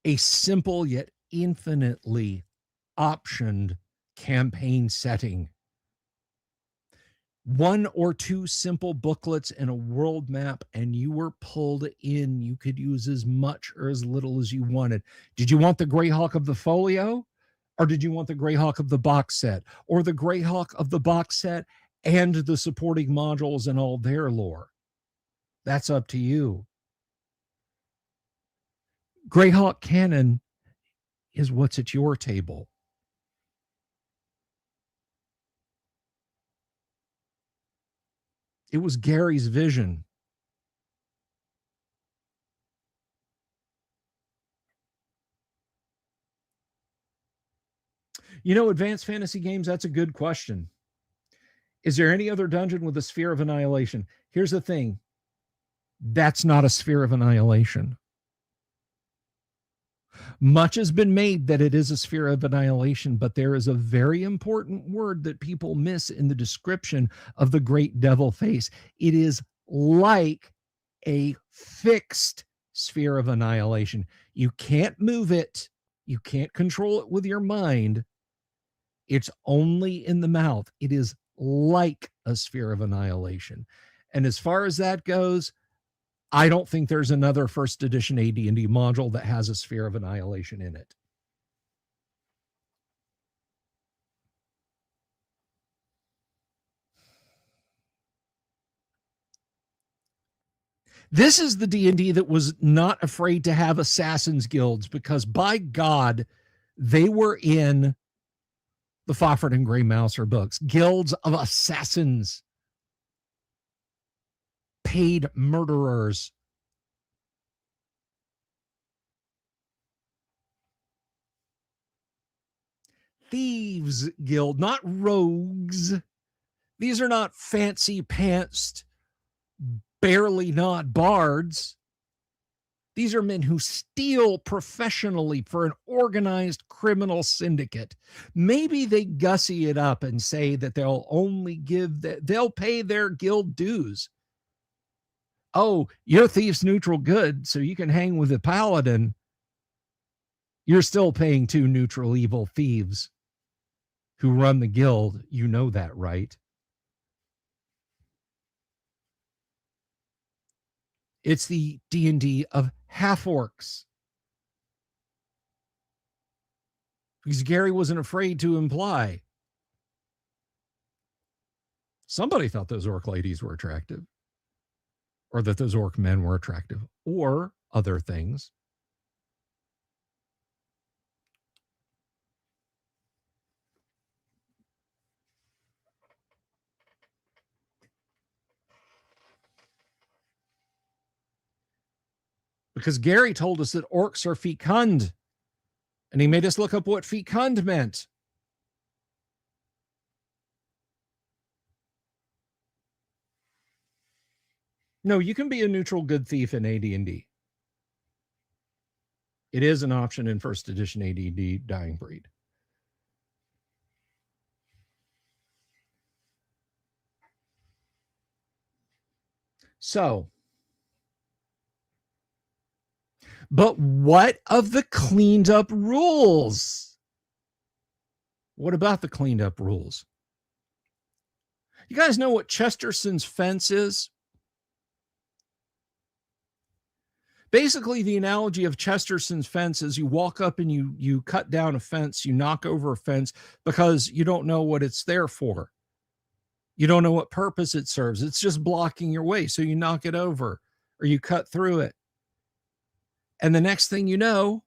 A simple yet infinitely optioned campaign setting. One or two simple booklets and a world map, and you were pulled in. You could use as much or as little as you wanted. Did you want the Greyhawk of the folio? Or did you want the Greyhawk of the box set? Or the Greyhawk of the box set and the supporting modules and all their lore? That's up to you. Greyhawk canon is what's at your table. It was Gary's vision. You know, advanced fantasy games, that's a good question. Is there any other dungeon with a sphere of annihilation? Here's the thing. That's not a sphere of annihilation. Much has been made that it is a sphere of annihilation, but there is a very important word that people miss in the description of the great devil face. It is like a fixed sphere of annihilation. You can't move it. You can't control it with your mind. It's only in the mouth. It is like a sphere of annihilation. And as far as that goes, I don't think there's another first edition AD&D module that has a sphere of annihilation in it. This is the D&D that was not afraid to have assassins guilds, because by God, they were in the Fafhrd and Grey Mouser books. Guilds of assassins, paid murderers. Thieves guild, not rogues. These are not fancy pantsed, barely not bards. These are men who steal professionally for an organized criminal syndicate. Maybe they gussy it up and say that they'll pay their guild dues. Oh, you're thieves neutral good, so you can hang with the paladin. You're still paying two neutral evil thieves who run the guild. You know that, right? It's the D&D of half-orcs. Because Gary wasn't afraid to imply. Somebody thought those orc ladies were attractive. Or that those orc men were attractive. Or other things. Because Gary told us that orcs are fecund. And he made us look up what fecund meant. No, you can be a neutral good thief in AD&D. It is an option in first edition AD&D Dying Breed. So, But what of the cleaned up rules? What about the cleaned up rules? You guys know what Chesterton's fence is? Basically, the analogy of Chesterton's fence is you walk up and you cut down a fence, you knock over a fence because you don't know what it's there for. You don't know what purpose it serves. It's just blocking your way. So you knock it over or you cut through it. And the next thing you know,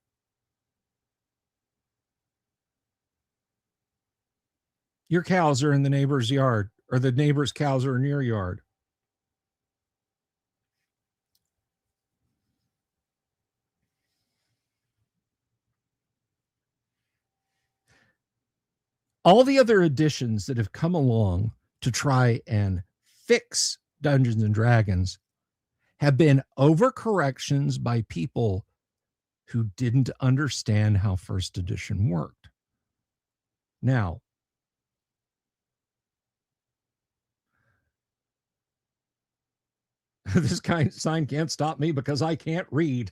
your cows are in the neighbor's yard or the neighbor's cows are in your yard. All the other additions that have come along to try and fix Dungeons and Dragons have been overcorrections by people who didn't understand how first edition worked. Now, this kind of sign can't stop me because I can't read.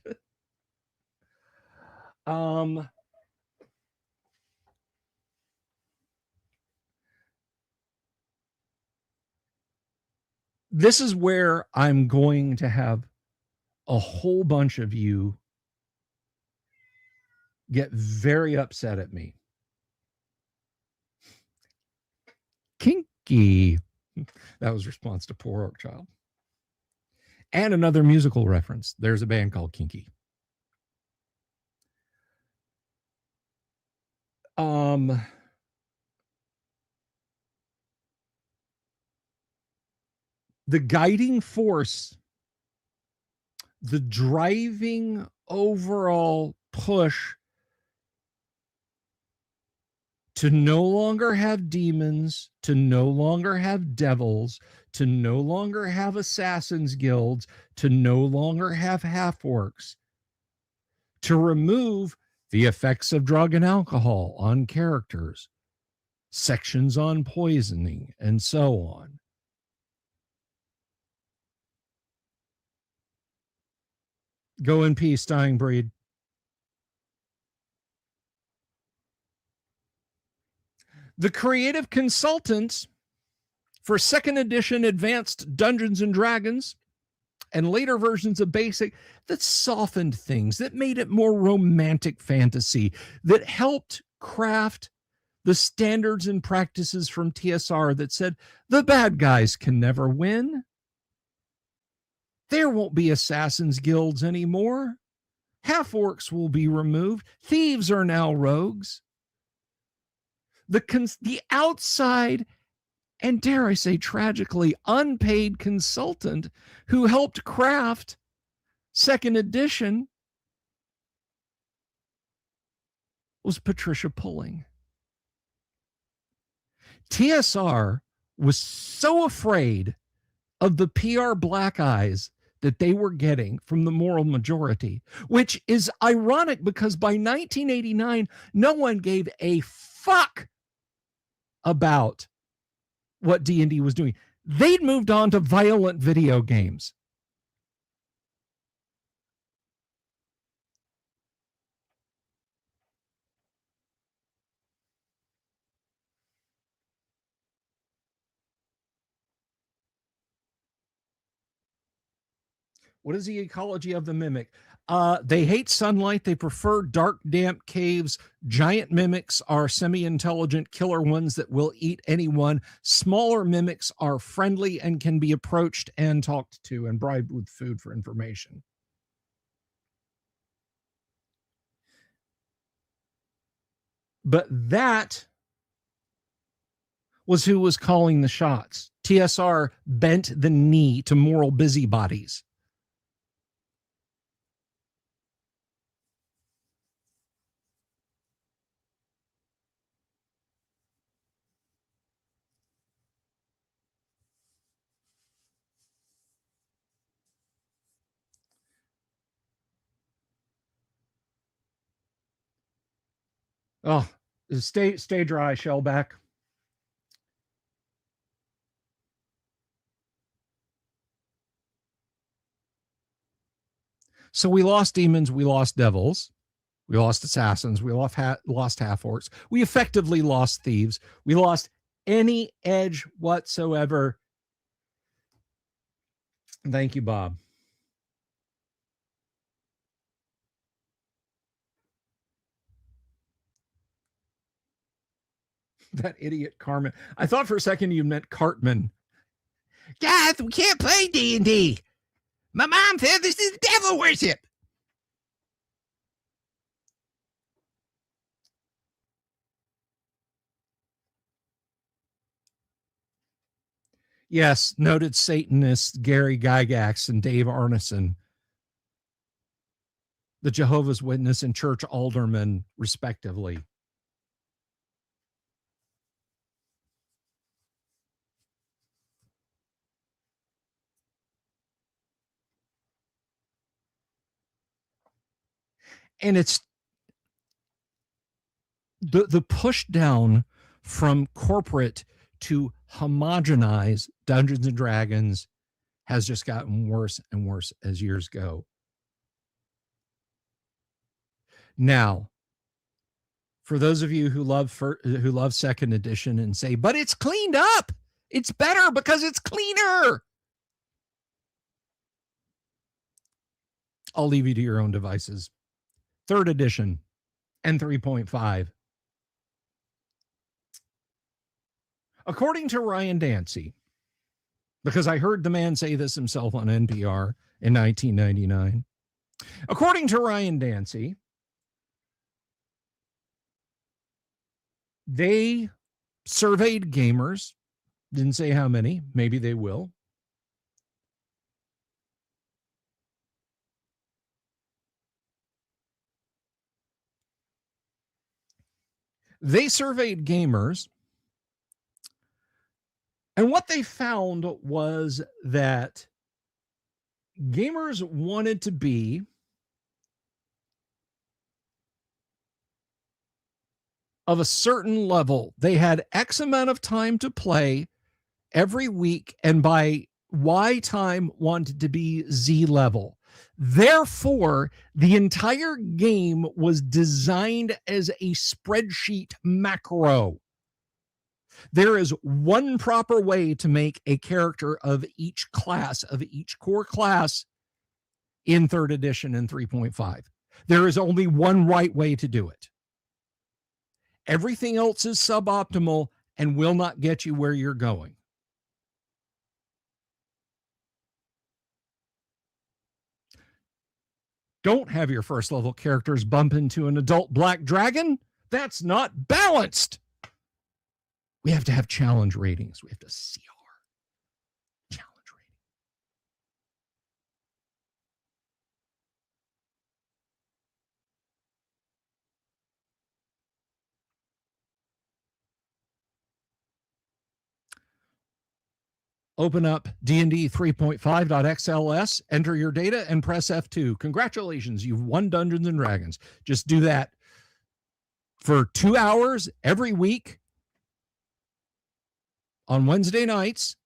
This is where I'm going to have a whole bunch of you get very upset at me. Kinky. That was response to Poor Orc Child. And another musical reference. There's a band called Kinky. The guiding force, the driving overall push to no longer have demons, to no longer have devils, to no longer have assassins guilds, to no longer have half-orcs, to remove the effects of drug and alcohol on characters, sections on poisoning, and so on. Go in peace, dying breed. The creative consultants for second edition advanced Dungeons and Dragons and later versions of basic that softened things, that made it more romantic fantasy, that helped craft the standards and practices from TSR that said the bad guys can never win. There won't be assassins guilds anymore. Half-orcs will be removed. Thieves are now rogues. The outside, and dare I say tragically, unpaid consultant who helped craft second edition was Patricia Pulling. TSR was so afraid of the PR black eyes that they were getting from the moral majority, which is ironic because by 1989, no one gave a fuck about what D&D was doing. They'd moved on to violent video games. What is the ecology of the mimic? They hate sunlight. They prefer dark, damp caves. Giant mimics are semi-intelligent killer ones that will eat anyone. Smaller mimics are friendly and can be approached and talked to and bribed with food for information. But that was who was calling the shots. TSR bent the knee to moral busybodies. Oh, stay dry, Shellback. So we lost demons, we lost devils, we lost assassins, we lost half orcs, we effectively lost thieves, we lost any edge whatsoever. Thank you, Bob. That idiot Carmen. I thought for a second you meant Cartman. Guys, we can't play D&D. My mom said this is devil worship. Yes, noted Satanists Gary Gygax and Dave Arneson, the Jehovah's Witness and church aldermen, respectively. And it's the push down from corporate to homogenize Dungeons and Dragons has just gotten worse and worse as years go. Now, for those of you who love second edition and say, but it's cleaned up, it's better because it's cleaner. I'll leave you to your own devices. Third edition and 3.5. According to Ryan Dancy, because I heard the man say this himself on NPR in 1999, according to Ryan Dancy, they surveyed gamers, didn't say how many, maybe they will. They surveyed gamers, and what they found was that gamers wanted to be of a certain level. They had X amount of time to play every week, and by Y time wanted to be Z level. Therefore, the entire game was designed as a spreadsheet macro. There is one proper way to make a character of each class, of each core class in third edition and 3.5. There is only one right way to do it. Everything else is suboptimal and will not get you where you're going. Don't have your first level characters bump into an adult black dragon. That's not balanced. We have to have challenge ratings. We have to CR. Challenge rating. Open up D&D 3.5.xls, enter your data, and press F2. Congratulations, you've won Dungeons and Dragons. Just do that for 2 hours every week on Wednesday nights,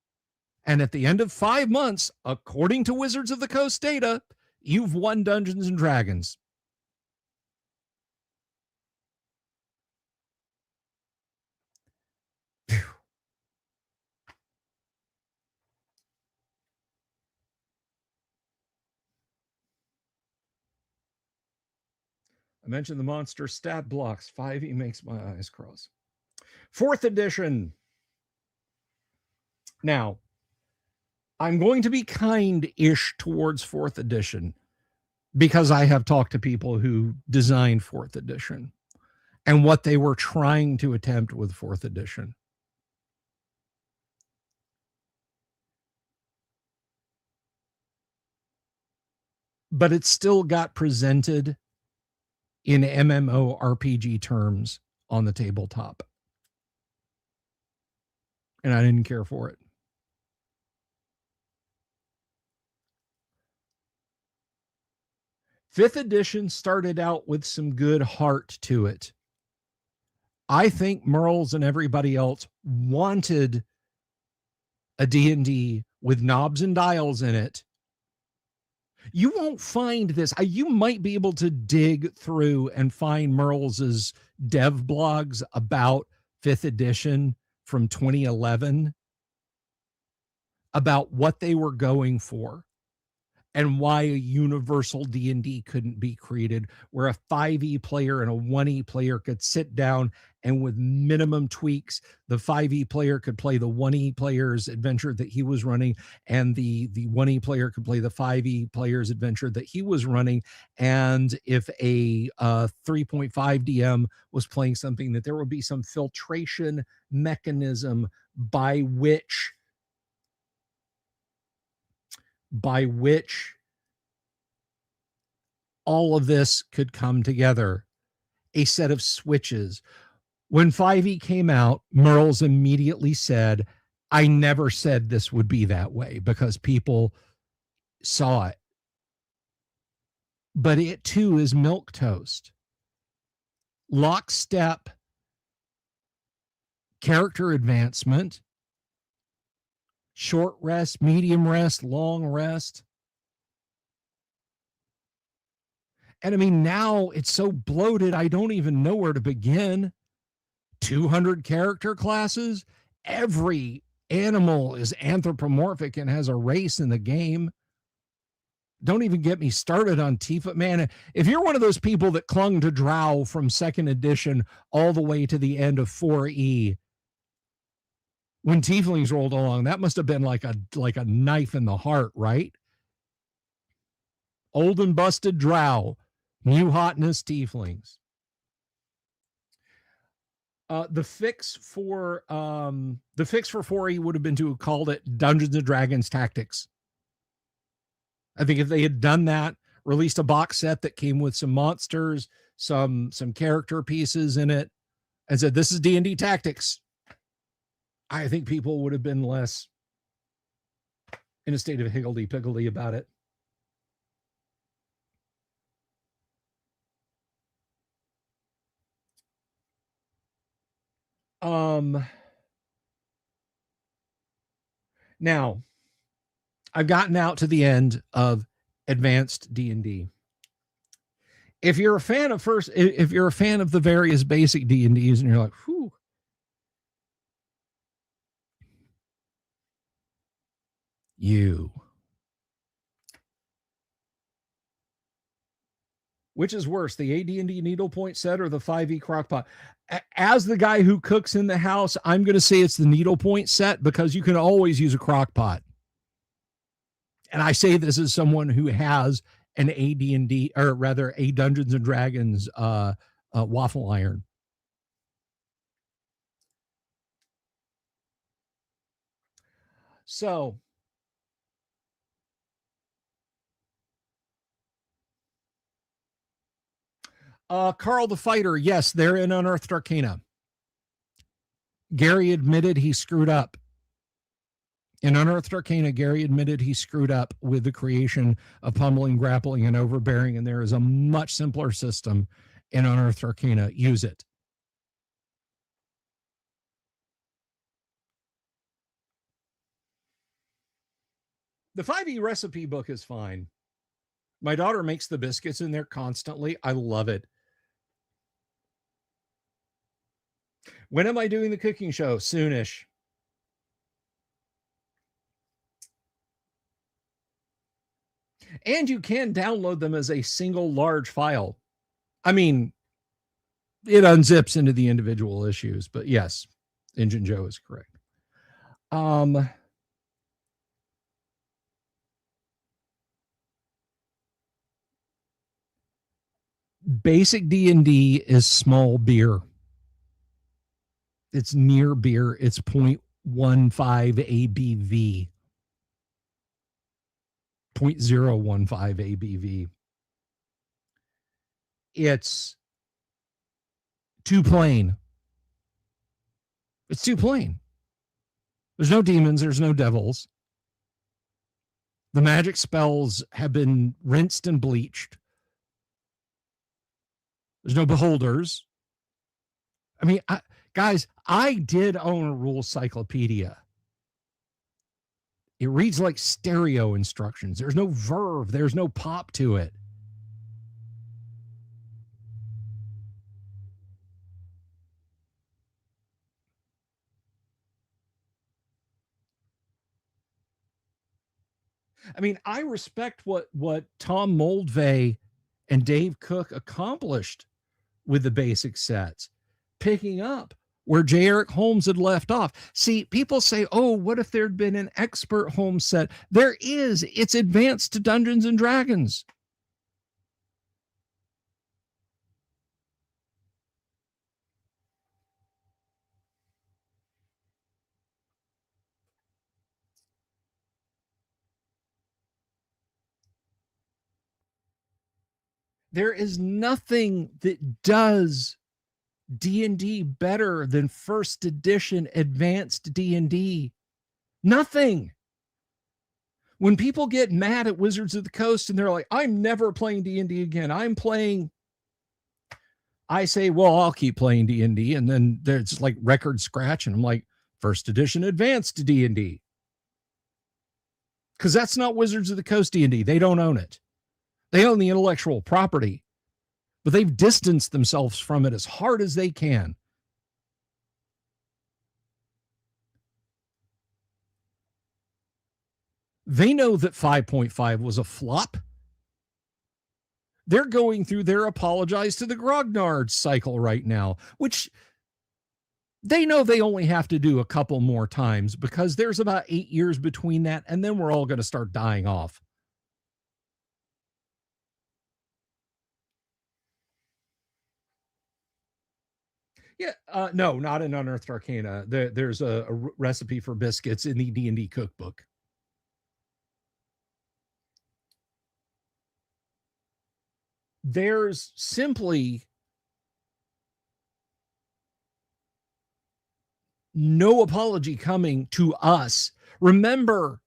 and at the end of 5 months, according to Wizards of the Coast data, you've won Dungeons and Dragons. I mentioned the monster stat blocks. 5e makes my eyes cross. 4th edition. Now, I'm going to be kind-ish towards 4th edition because I have talked to people who designed 4th edition and what they were trying to attempt with 4th edition. But it still got presented in MMORPG terms on the tabletop. And I didn't care for it. Fifth edition started out with some good heart to it. I think Merles and everybody else wanted a D&D with knobs and dials in it You won't find this. You might be able to dig through and find Merles's dev blogs about 5th edition from 2011, about what they were going for and why a universal D&D couldn't be created, where a 5e player and a 1e player could sit down and with minimum tweaks, the 5e player could play the 1e player's adventure that he was running, and the 1e player could play the 5e player's adventure that he was running. And if a 3.5 DM was playing something, that there would be some filtration mechanism by which all of this could come together, a set of switches. When 5e came out, Merles immediately said, I never said this would be that way, because people saw it. But it too is milquetoast. Lockstep character advancement, short rest, medium rest, long rest. And I mean, now it's so bloated, I don't even know where to begin. 200 character classes. Every animal is anthropomorphic and has a race in the game. Don't even get me started on Tifa. Man, if you're one of those people that clung to Drow from 2nd edition all the way to the end of 4E, when Tieflings rolled along, that must have been like a knife in the heart, right? Old and busted Drow, new hotness Tieflings. The fix for 4E would have been to have called it Dungeons and Dragons Tactics. I think if they had done that, released a box set that came with some monsters, some character pieces in it, and said, this is D&D Tactics, I think people would have been less in a state of higgledy-piggledy about it. Now, I've gotten out to the end of advanced D&D. If you're a fan of the various basic D&Ds and you're like, whew, which is worse, the AD&D needlepoint set or the 5e crockpot? As the guy who cooks in the house, I'm going to say it's the needlepoint set, because you can always use a crockpot. And I say this as someone who has an AD&D, or rather a Dungeons and Dragons waffle iron. So, Carl the Fighter, yes, they're in Unearthed Arcana. Gary admitted he screwed up. In Unearthed Arcana, Gary admitted he screwed up with the creation of pummeling, grappling, and overbearing, and there is a much simpler system in Unearthed Arcana. Use it. The 5e recipe book is fine. My daughter makes the biscuits in there constantly. I love it. When am I doing the cooking show? Soonish. And you can download them as a single large file. I mean, it unzips into the individual issues, but yes, Engine Joe is correct. Basic D&D is small beer. It's near beer. It's 0.15 ABV. 0.015 ABV. It's too plain. It's too plain. There's no demons. There's no devils. The magic spells have been rinsed and bleached. There's no beholders. I mean, guys, I did own a rules cyclopedia It reads like stereo instructions. There's no verve. There's no pop to it. I mean, I respect what Tom Moldvay and Dave Cook accomplished with the basic sets, picking up where J. Eric Holmes had left off. See, people say, oh, what if there'd been an expert Holmes set? There is. It's Advanced to Dungeons and Dragons. There is nothing that does D&D better than first edition advanced D&D. Nothing. When people get mad at Wizards of the Coast and they're like, I'm never playing D&D again. I say, well, I'll keep playing D&D. And then there's like record scratch. And I'm like, first edition advanced D&D. Because that's not Wizards of the Coast D&D. They don't own it. They own the intellectual property, but they've distanced themselves from it as hard as they can. They know that 5.5 was a flop. They're going through their apologize to the Grognard cycle right now, which they know they only have to do a couple more times because there's about 8 years between that, and then we're all going to start dying off. Yeah, no, not in Unearthed Arcana. There's a recipe for biscuits in the D&D cookbook. There's simply no apology coming to us. Remember,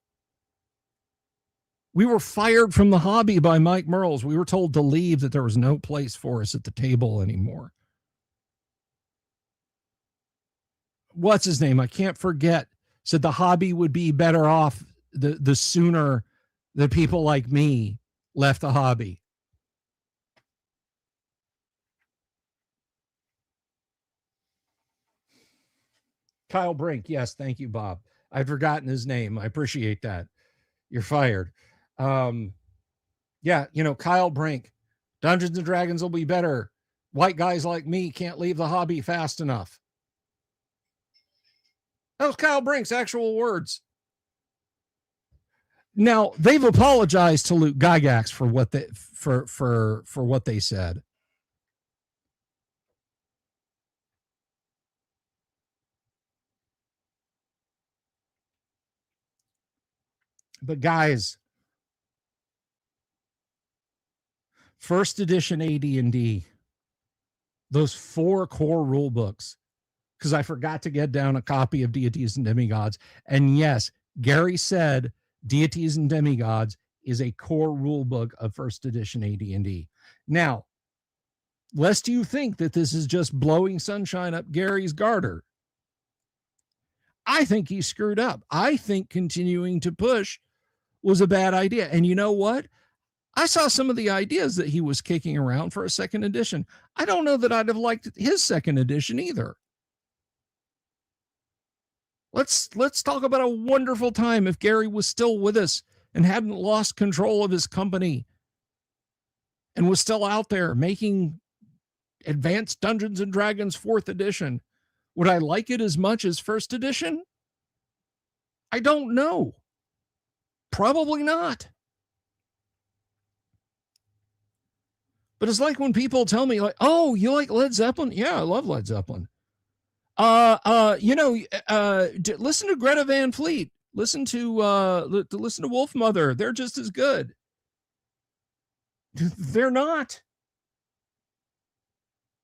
we were fired from the hobby by Mike Merles. We were told to leave, that there was no place for us at the table anymore. What's his name? I can't forget. Said the hobby would be better off the sooner the people like me left the hobby. Kyle Brink. Yes, thank you, Bob. I'd forgotten his name. I appreciate that. You're fired. Yeah, Kyle Brink. Dungeons and Dragons will be better. White guys like me can't leave the hobby fast enough. That was Kyle Brink's actual words. Now, they've apologized to Luke Gygax for what they for what they said. But guys, first edition AD&D, those 4 core rule books, because I forgot to get down a copy of Deities and Demigods. And yes, Gary said Deities and Demigods is a core rule book of first edition AD&D. Now, lest you think that this is just blowing sunshine up Gary's garter, I think he screwed up. I think continuing to push was a bad idea. And you know what? I saw some of the ideas that he was kicking around for a second edition. I don't know that I'd have liked his second edition either. Let's talk about a wonderful time if Gary was still with us and hadn't lost control of his company and was still out there making Advanced Dungeons and Dragons 4th edition. Would I like it as much as 1st edition? I don't know. Probably not. But it's like when people tell me, like, oh, you like Led Zeppelin? Yeah, I love Led Zeppelin. Listen to Greta Van Fleet. Listen to Wolfmother. They're just as good. They're not.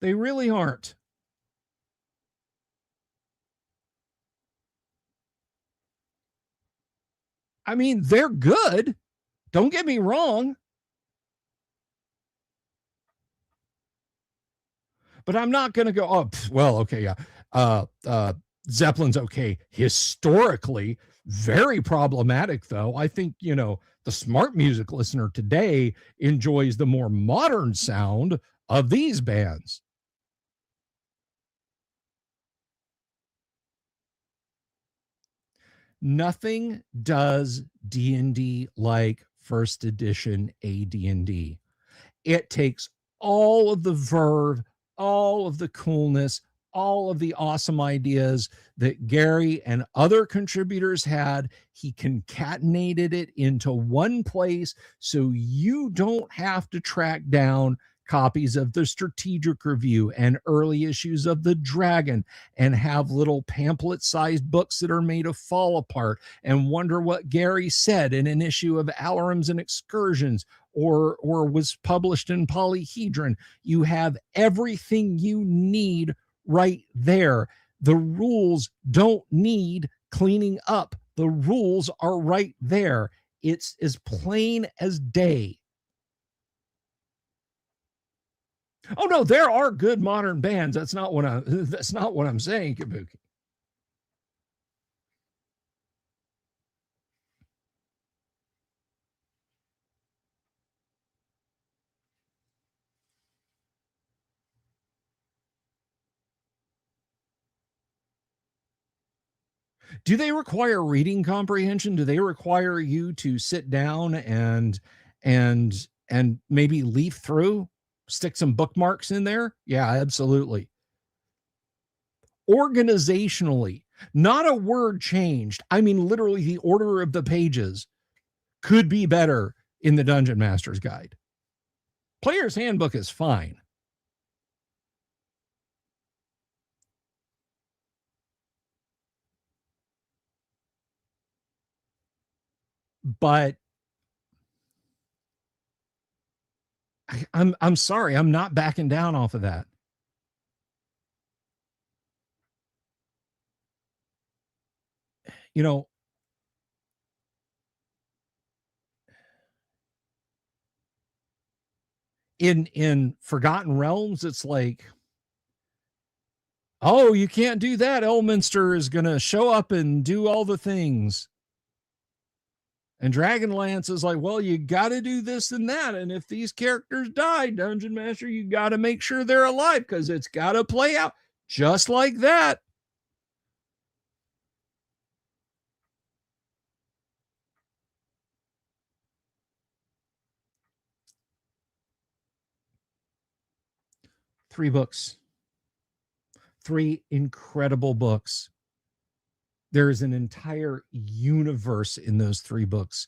They really aren't. I mean, they're good. Don't get me wrong. But I'm not going to go, oh, well, okay, yeah. Zeppelin's okay historically, Very problematic, though. I think, the smart music listener today enjoys the more modern sound of these bands. Nothing does D&D like first edition AD&D. It takes all of the verve, all of the coolness, all of the awesome ideas that Gary and other contributors had. He concatenated it into one place so you don't have to track down copies of the strategic review and early issues of the Dragon and have little pamphlet sized books that are made of fall apart and wonder what Gary said in an issue of Alarums and Excursions or was published in Polyhedron. You have everything you need right there. The rules don't need cleaning up. The rules are right there. It's as plain as day. Oh no, there are good modern bands. That's not what I'm saying, Kabuki. Do they require reading comprehension? Do they require you to sit down and maybe leaf through, stick some bookmarks in there? Yeah, absolutely. Organizationally, not a word changed. I mean, literally, the order of the pages could be better in the Dungeon Master's Guide. Player's Handbook is fine. But I'm sorry, I'm not backing down off of that. You know, in Forgotten Realms, it's like, oh, you can't do that. Elminster is going to show up and do all the things. And Dragonlance is like, well, you got to do this and that. And if these characters die, Dungeon Master, you got to make sure they're alive because it's got to play out just like that. Three books, three incredible books. There is an entire universe in those three books.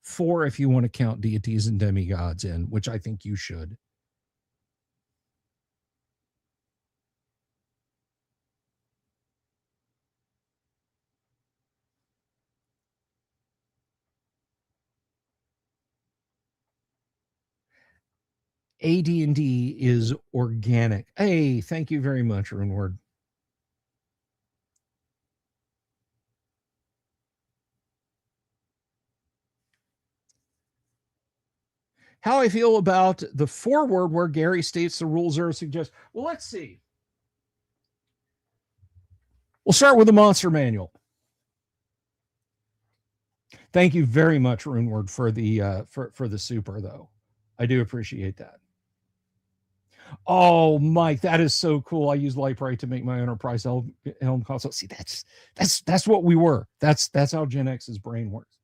Four, if you want to count deities and demigods in, which I think you should. AD&D is organic. Hey, thank you very much, Runeward. How I feel about the foreword where Gary states the rules are suggest. Well, let's see. We'll start with the monster manual. Thank you very much, Runeward, for the super, though. I do appreciate that. Oh, Mike, that is so cool. I use Light to make my enterprise helm console. See, that's what we were. That's how Gen X's brain works.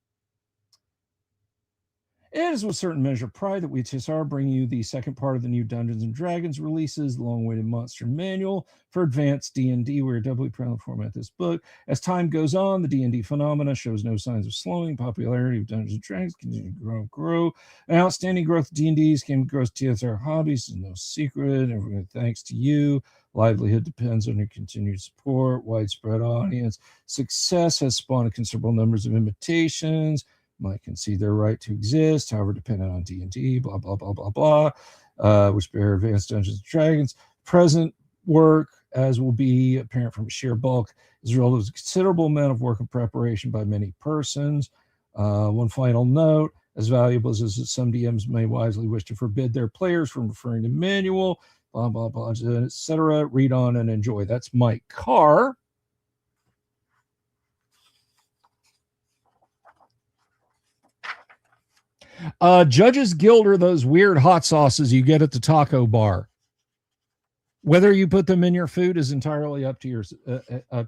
It is with certain measure of pride that we at TSR bring you the second part of the new Dungeons and Dragons releases, the long-awaited Monster Manual for Advanced D&D. We're doubly proud to format this book. As time goes on, the D&D phenomena shows no signs of slowing. Popularity of Dungeons and Dragons continues to grow. An outstanding growth of D&D's came across TSR hobbies is no secret. Everyone, thanks to you. Livelihood depends on your continued support. Widespread audience success has spawned considerable numbers of imitations. Might concede their right to exist, however, dependent on D&D, blah, blah, blah, blah, blah, which bear advanced Dungeons and Dragons. Present work, as will be apparent from sheer bulk, is a result of a considerable amount of work and preparation by many persons. One final note, as valuable as is that some DMs may wisely wish to forbid their players from referring to manual, blah, blah, blah, etc. Read on and enjoy. That's Mike Carr. Judges Guild are those weird hot sauces you get at the taco bar. Whether you put them in your food is entirely up to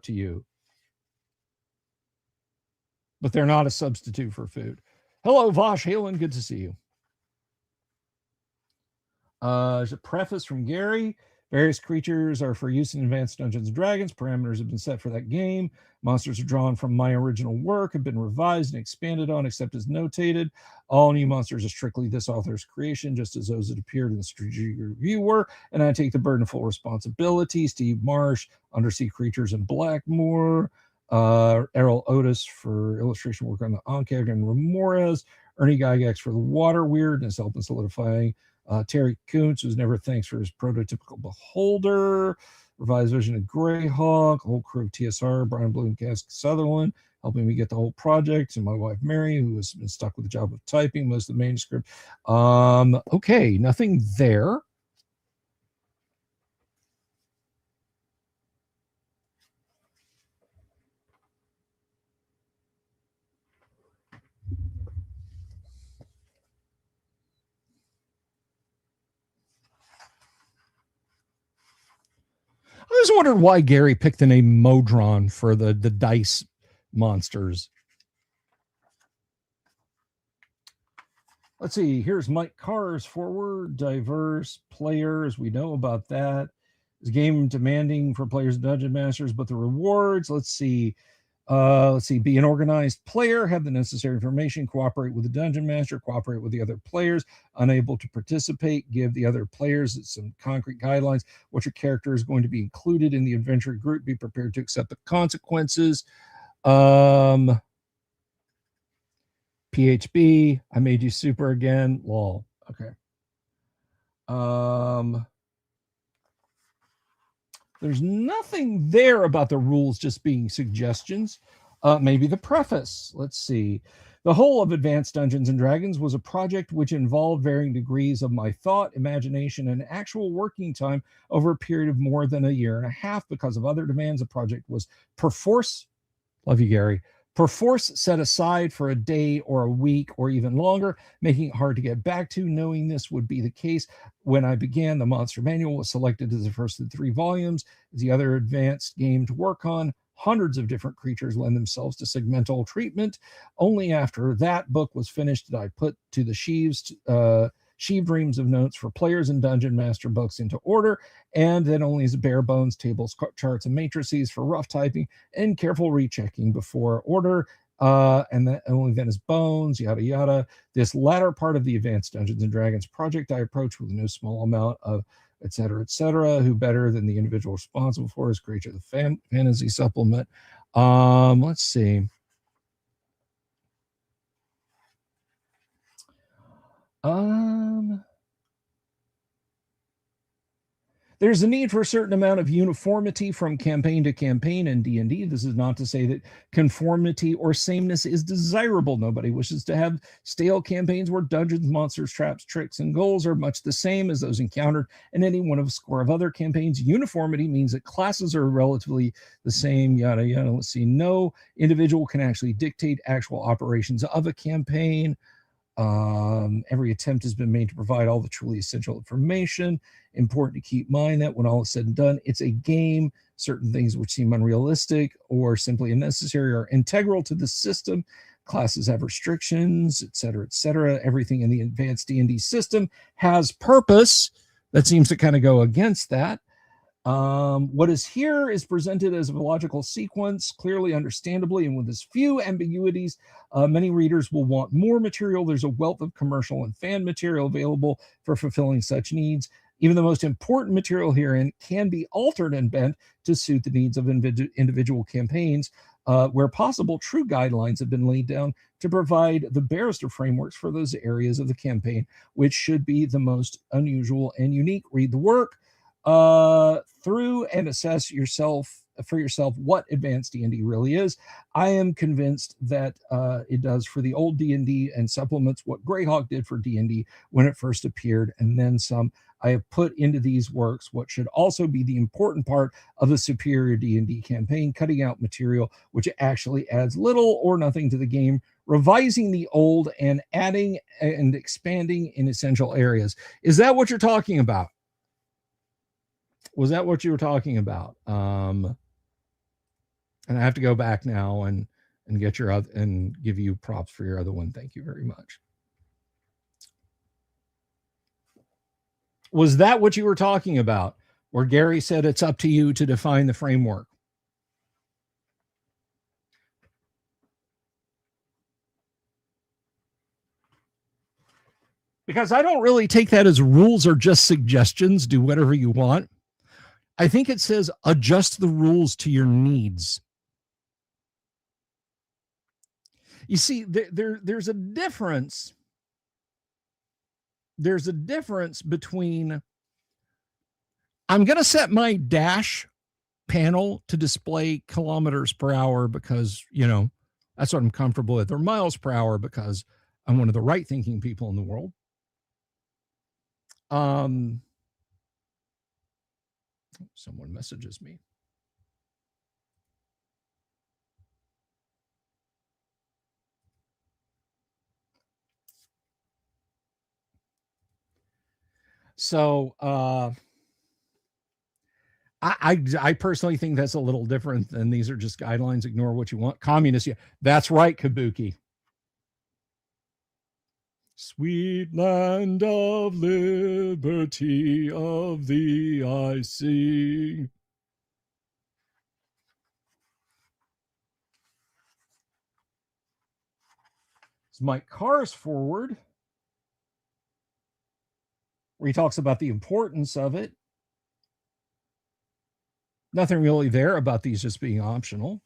you. But they're not a substitute for food. Hello, Vosh Halen. Good to see you. There's a preface from Gary. Various creatures are for use in Advanced Dungeons & Dragons. Parameters have been set for that game. Monsters are drawn from my original work, have been revised and expanded on, except as notated. All new monsters are strictly this author's creation, just as those that appeared in the strategic review were, and I take the burden of full responsibility. Steve Marsh, Undersea Creatures in Blackmoor. Errol Otis for illustration work on the Ankeg and Remores. Ernie Gygax for the Water Weirdness, helping solidifying. Terry Kuntz, who's never thanks for his prototypical Beholder, revised version of Greyhawk, whole crew of TSR, Brian Bloom, Cass Sutherland, helping me get the whole project, and my wife Mary, who has been stuck with the job of typing most of the manuscript. Okay, nothing there. I was wondering why Gary picked the name Modron for the dice monsters. Let's see. Here's Mike Carr's forward. Diverse players. We know about that. This game demanding for players and dungeon masters, but the rewards. Let's see. Be an organized player, have the necessary information, cooperate with the dungeon master, cooperate with the other players, unable to participate, give the other players some concrete guidelines, what your character is going to be included in the adventure group, be prepared to accept the consequences. PHB, I made you super again, lol. Okay. There's nothing there about the rules just being suggestions. Maybe the preface. Let's see. The whole of Advanced Dungeons & Dragons was a project which involved varying degrees of my thought, imagination, and actual working time over a period of more than a year and a half. Because of other demands, the project was perforce, love you, Gary, perforce set aside for a day or a week or even longer, making it hard to get back to. Knowing this would be the case when I began, the Monster Manual was selected as the first of the 3 volumes. As the other advanced game to work on, hundreds of different creatures lend themselves to segmental treatment. Only after that book was finished did I put to the sheaved reams of notes for players and dungeon master books into order, and then only as bare bones tables, charts, and matrices for rough typing and careful rechecking before order, and then only then as bones, yada yada. This latter part of the Advanced Dungeons and Dragons project I approach with no small amount of etc. Who better than the individual responsible for his creature, the fantasy supplement. Let's see. There's a need for a certain amount of uniformity from campaign to campaign in D&D. This is not to say that conformity or sameness is desirable. Nobody wishes to have stale campaigns where dungeons, monsters, traps, tricks, and goals are much the same as those encountered in any one of a score of other campaigns. Uniformity means that classes are relatively the same, yada, yada. Let's see. No individual can actually dictate actual operations of a campaign. Every attempt has been made to provide all the truly essential information. Important to keep in mind that when all is said and done, it's a game. Certain things which seem unrealistic or simply unnecessary are integral to the system. Classes have restrictions, etc., etc. Everything in the advanced D&D system has purpose. That seems to kind of go against that. What is here is presented as a logical sequence, clearly, understandably, and with as few ambiguities. Many readers will want more material. There's a wealth of commercial and fan material available for fulfilling such needs. Even the most important material herein can be altered and bent to suit the needs of individual campaigns. Where possible, true guidelines have been laid down to provide the barest of frameworks for those areas of the campaign, which should be the most unusual and unique. Read the work through and assess yourself for yourself what advanced D&D really is. I am convinced that it does for the old D&D and supplements what Greyhawk did for D&D when it first appeared, and then some. I have put into these works what should also be the important part of a superior D&D campaign, cutting out material which actually adds little or nothing to the game, revising the old and adding and expanding in essential areas. Is that what you're talking about? Was that what you were talking about? And I have to go back now and get your other, and give you props for your other one. Thank you very much. Was that what you were talking about, where Gary said it's up to you to define the framework? Because I don't really take that as rules or just suggestions. Do whatever you want. I think it says adjust the rules to your needs. You see, there's a difference. There's a difference between I'm going to set my dash panel to display kilometers per hour because, you know, that's what I'm comfortable with, or miles per hour because I'm one of the right thinking people in the world. Someone messages me. So I personally think that's a little different than these are just guidelines. Ignore what you want. Communist, yeah, that's right, Kabuki. Sweet land of liberty, of thee I sing. It's Mike Carr's forward, where he talks about the importance of it. Nothing really there about these just being optional.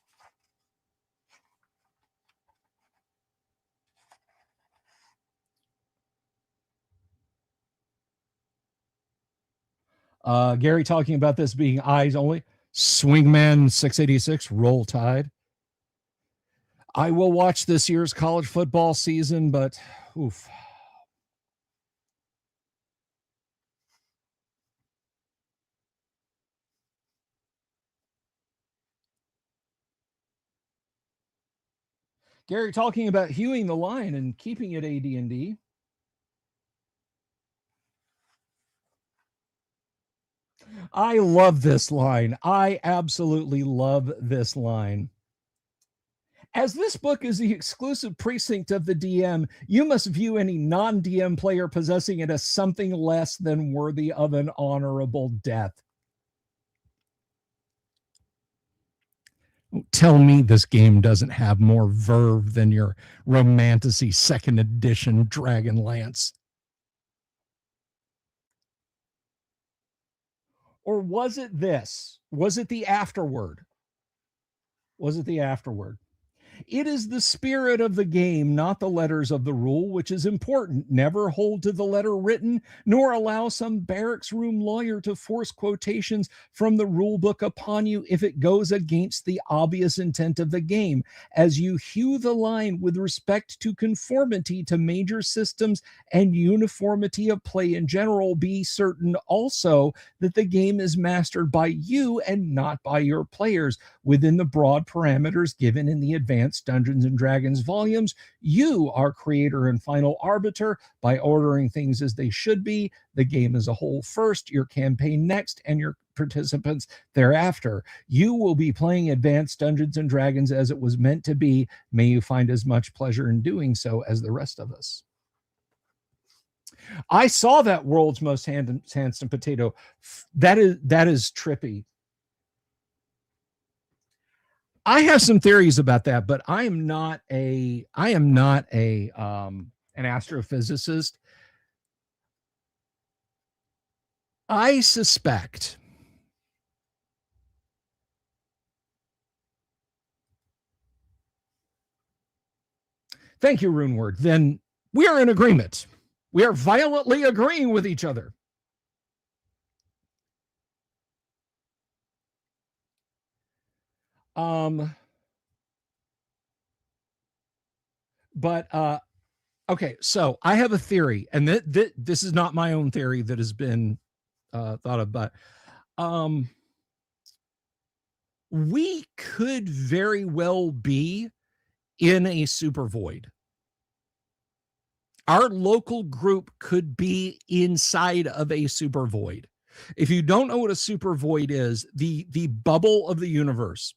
Gary talking about this being eyes only. Swingman 686, Roll Tide. I will watch this year's college football season, but oof. Gary talking about hewing the line and keeping it AD&D. I love this line. I absolutely love this line. As this book is the exclusive precinct of the DM, you must view any non-DM player possessing it as something less than worthy of an honorable death. Tell me this game doesn't have more verve than your Romantasy 2nd edition Dragonlance. Or was it this? Was it the afterword? Was it the afterword? It is the spirit of the game, not the letters of the rule, which is important. Never hold to the letter written, nor allow some barracks room lawyer to force quotations from the rule book upon you if it goes against the obvious intent of the game. As you hew the line with respect to conformity to major systems and uniformity of play in general, be certain also that the game is mastered by you and not by your players within the broad parameters given in the advanced Dungeons and Dragons volumes. You are creator and final arbiter by ordering things as they should be, the game as a whole first, your campaign next, and your participants thereafter. You will be playing advanced Dungeons and Dragons as it was meant to be. May you find as much pleasure in doing so as the rest of us. I saw that World's Most Handsome Potato. That is trippy. I have some theories about that, but I am not an astrophysicist. I suspect thank you, Runeword. Then we are in agreement. We are violently agreeing with each other. But okay, so I have a theory, and this is not my own theory that has been thought of, but um, we could very well be in a super void. Our local group could be inside of a super void. If you don't know what a super void is, the bubble of the universe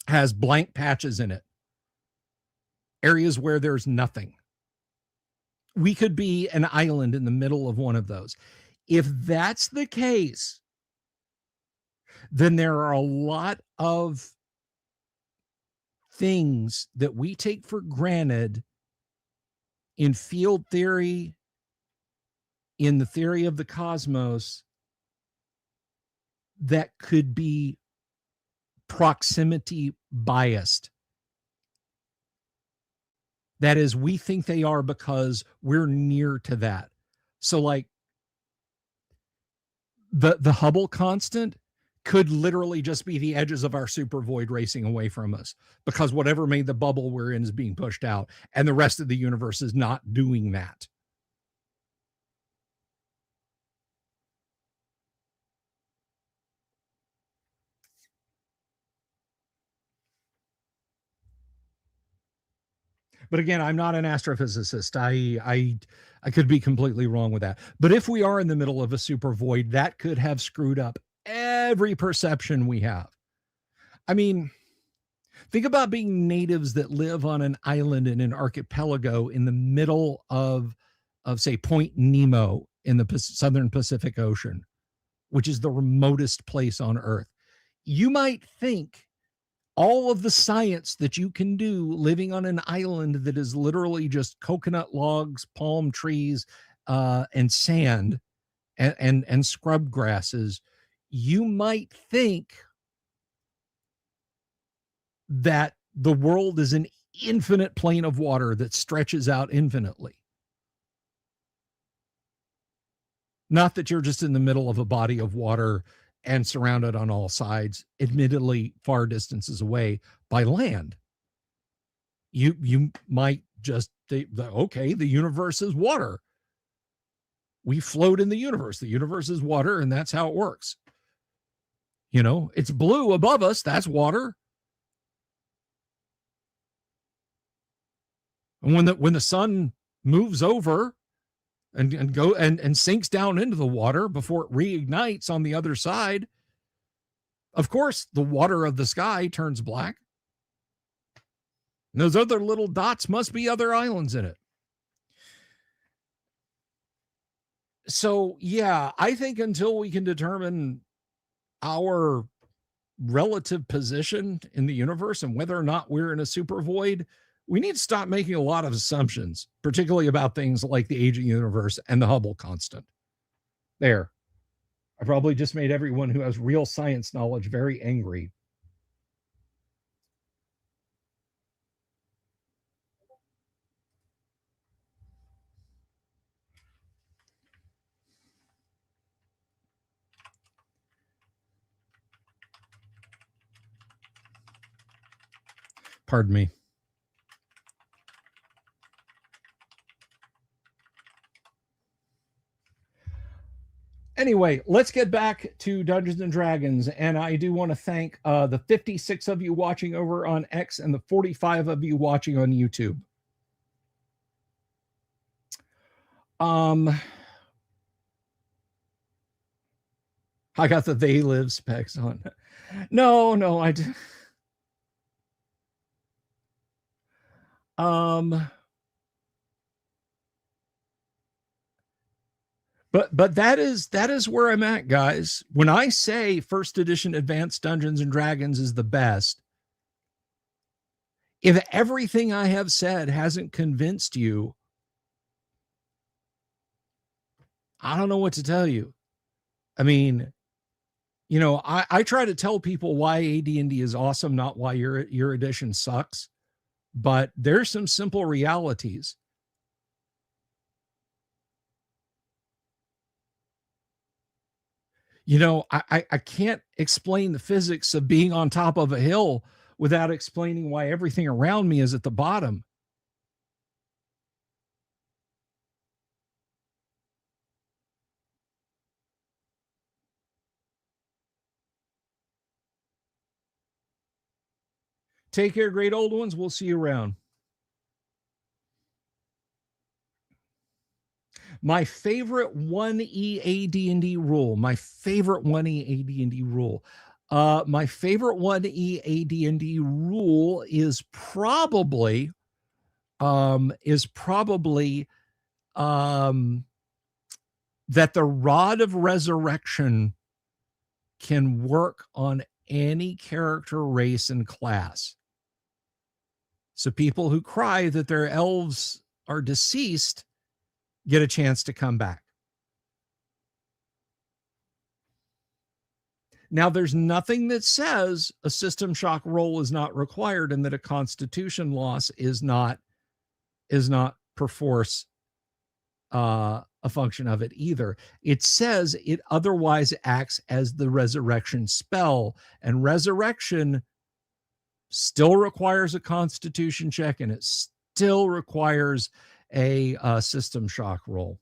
has blank patches in it, areas where there's nothing. We could be an island in the middle of one of those. If that's the case, then there are a lot of things that we take for granted in field theory, in the theory of the cosmos, that could be proximity biased. That is, we think they are because we're near to that. So like the Hubble constant could literally just be the edges of our super void racing away from us, because whatever made the bubble we're in is being pushed out, and the rest of the universe is not doing that. But again, I'm not an astrophysicist. I could be completely wrong with that. But if we are in the middle of a super void, that could have screwed up every perception we have. I mean, think about being natives that live on an island in an archipelago in the middle of say Point Nemo in the southern Pacific Ocean, which is the remotest place on Earth. You might think all of the science that you can do living on an island that is literally just coconut logs, palm trees, and sand and scrub grasses, you might think that the world is an infinite plane of water that stretches out infinitely. Not that you're just in the middle of a body of water and surrounded on all sides, admittedly far distances away, by land. You might just think, okay, the universe is water. We float in the universe. The universe is water, and that's how it works. You know, it's blue above us. That's water. And when the sun moves over and sinks down into the water before it reignites on the other side, of course, the water of the sky turns black. And those other little dots must be other islands in it. So, yeah, I think until we can determine our relative position in the universe and whether or not we're in a super void, we need to stop making a lot of assumptions, particularly about things like the age of the universe and the Hubble constant. There. I probably just made everyone who has real science knowledge very angry. Pardon me. Anyway, let's get back to Dungeons and Dragons. And I do want to thank the 56 of you watching over on X and the 45 of you watching on YouTube. I got the they live specs on. No, I do. But that is where I'm at, guys. When I say first edition Advanced Dungeons and Dragons is the best, if everything I have said hasn't convinced you, I don't know what to tell you. I mean, you know, I try to tell people why AD&D is awesome, not why your edition sucks. But there's some simple realities. You know, I can't explain the physics of being on top of a hill without explaining why everything around me is at the bottom. Take care, great old ones. We'll see you around. My favorite 1E AD&D rule. My favorite 1E AD&D rule. My favorite 1E AD&D rule is probably um, that the rod of resurrection can work on any character, race, and class. So people who cry that their elves are deceased get a chance to come back. Now, there's nothing that says a system shock roll is not required and that a constitution loss is not perforce a function of it either. It says it otherwise acts as the resurrection spell, and resurrection still requires a constitution check, and it still requires a system shock roll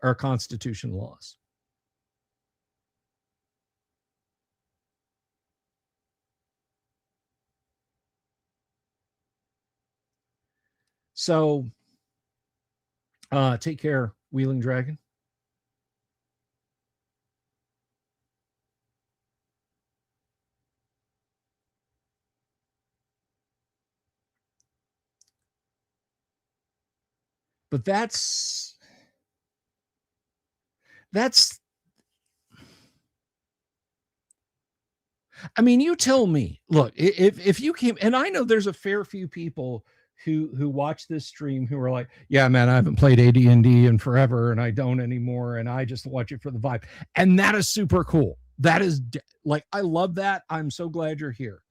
or a constitution loss. So take care, Wheeling Dragon. But that's I mean, you tell me. Look, if you came, and I know there's a fair few people who watch this stream who are like, yeah, man, I haven't played AD&D in forever, and I don't anymore, and I just watch it for the vibe, and that is super cool. That is like, I love that. I'm so glad you're here.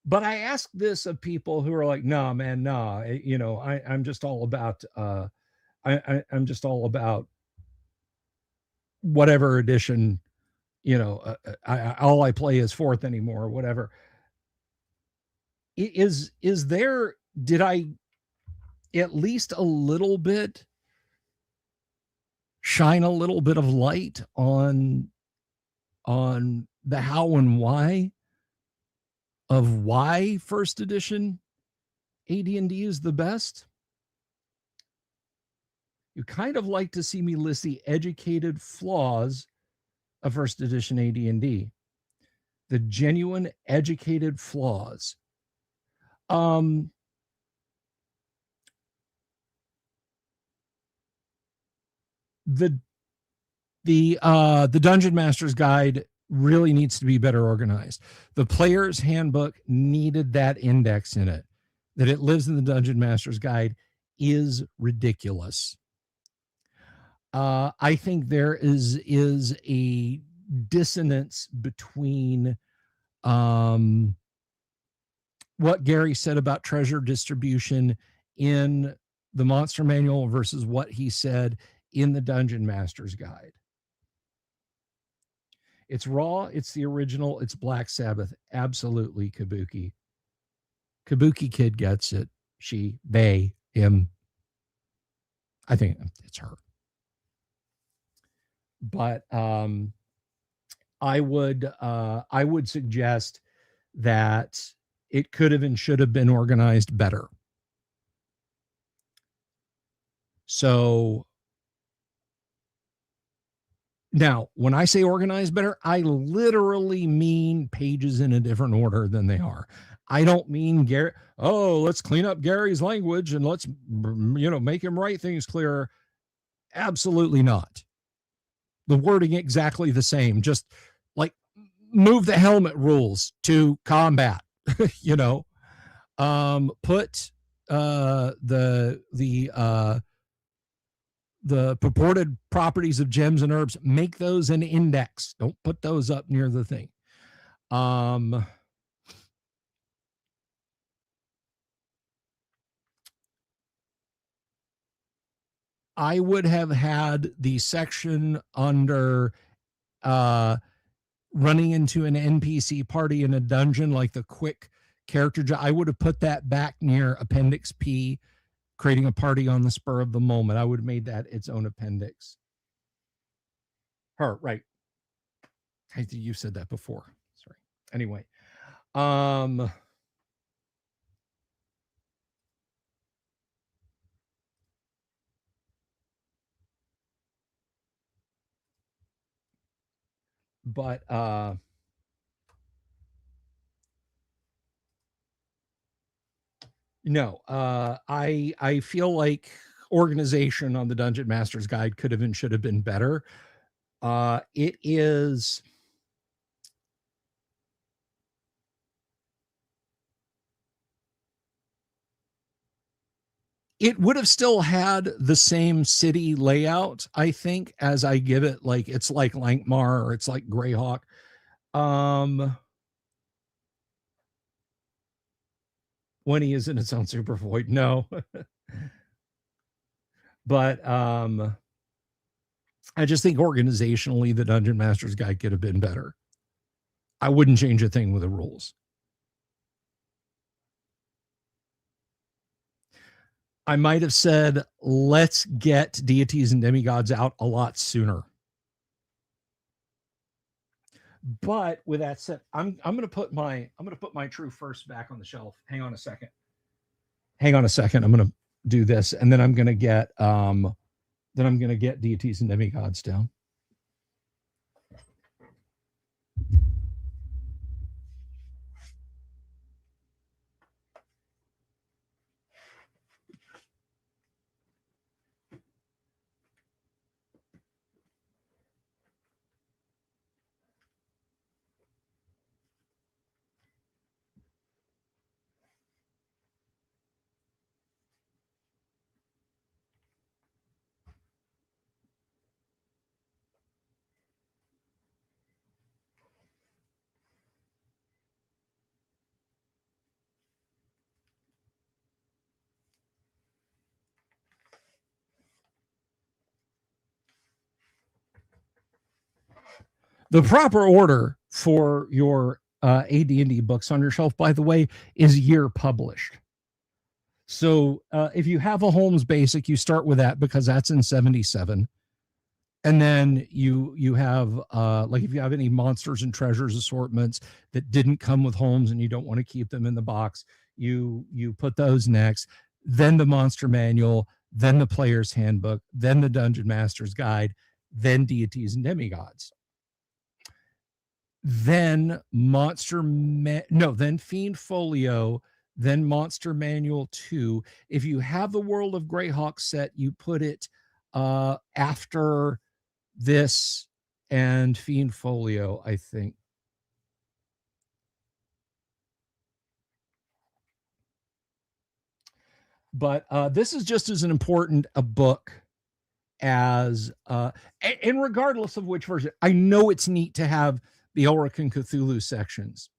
But I ask this of people who are like, no, man, no, you know, I'm just all about, I'm just all about whatever edition, you know, all I play is fourth anymore, or whatever. Is there? Did I at least a little bit shine a little bit of light on the how and why of why first edition AD&D is the best? You kind of like to see me list the educated flaws of first edition AD&D, the genuine educated flaws. The Dungeon Master's Guide really needs to be better organized. The Player's Handbook needed that index in it. That it lives in the Dungeon Master's Guide is ridiculous. I think there is a dissonance between what Gary said about treasure distribution in the Monster Manual versus what he said in the Dungeon Master's Guide. It's raw, it's the original, it's Black Sabbath. Absolutely, Kabuki. Kabuki Kid gets it. She, they, him. I think it's her. But I would suggest that it could have and should have been organized better. So now, when I say organized better, I literally mean pages in a different order than they are. I don't mean Gary, oh, let's clean up Gary's language and let's, you know, make him write things clearer. Absolutely not. The wording exactly the same. Just like move the helmet rules to combat, you know. Put the purported properties of gems and herbs, make those an index. Don't put those up near the thing. I would have had the section under running into an NPC party in a dungeon, like the quick character. I would have put that back near Appendix P, creating a party on the spur of the moment. I would have made that its own appendix. Her, right. You said that before. Sorry. Anyway. But no, I feel like organization on the Dungeon Master's Guide could have and should have been better. It is. It would have still had the same city layout, I think, as I give it. Like it's like Lankmar or it's like Greyhawk. When he is in its own super void, no. But I just think organizationally, the Dungeon Master's Guide could have been better. I wouldn't change a thing with the rules. I might have said, let's get deities and demigods out a lot sooner. But with that said, I'm gonna put my true first back on the shelf. Hang on a second. I'm gonna do this, and then I'm gonna get deities and demigods down. The proper order for your AD&D books on your shelf, by the way, is year published. So if you have a Holmes Basic, you start with that because that's in 77. And then you have like if you have any Monsters and Treasures assortments that didn't come with Holmes and you don't want to keep them in the box, you put those next. Then the Monster Manual, then the Player's Handbook, then the Dungeon Master's Guide, then Deities and Demigods. Then then Fiend Folio, then Monster Manual 2. If you have the World of Greyhawk set, you put it after this and Fiend Folio, I think. But this is just as an important a book as and regardless of which version, I know it's neat to have the Elric and Cthulhu sections.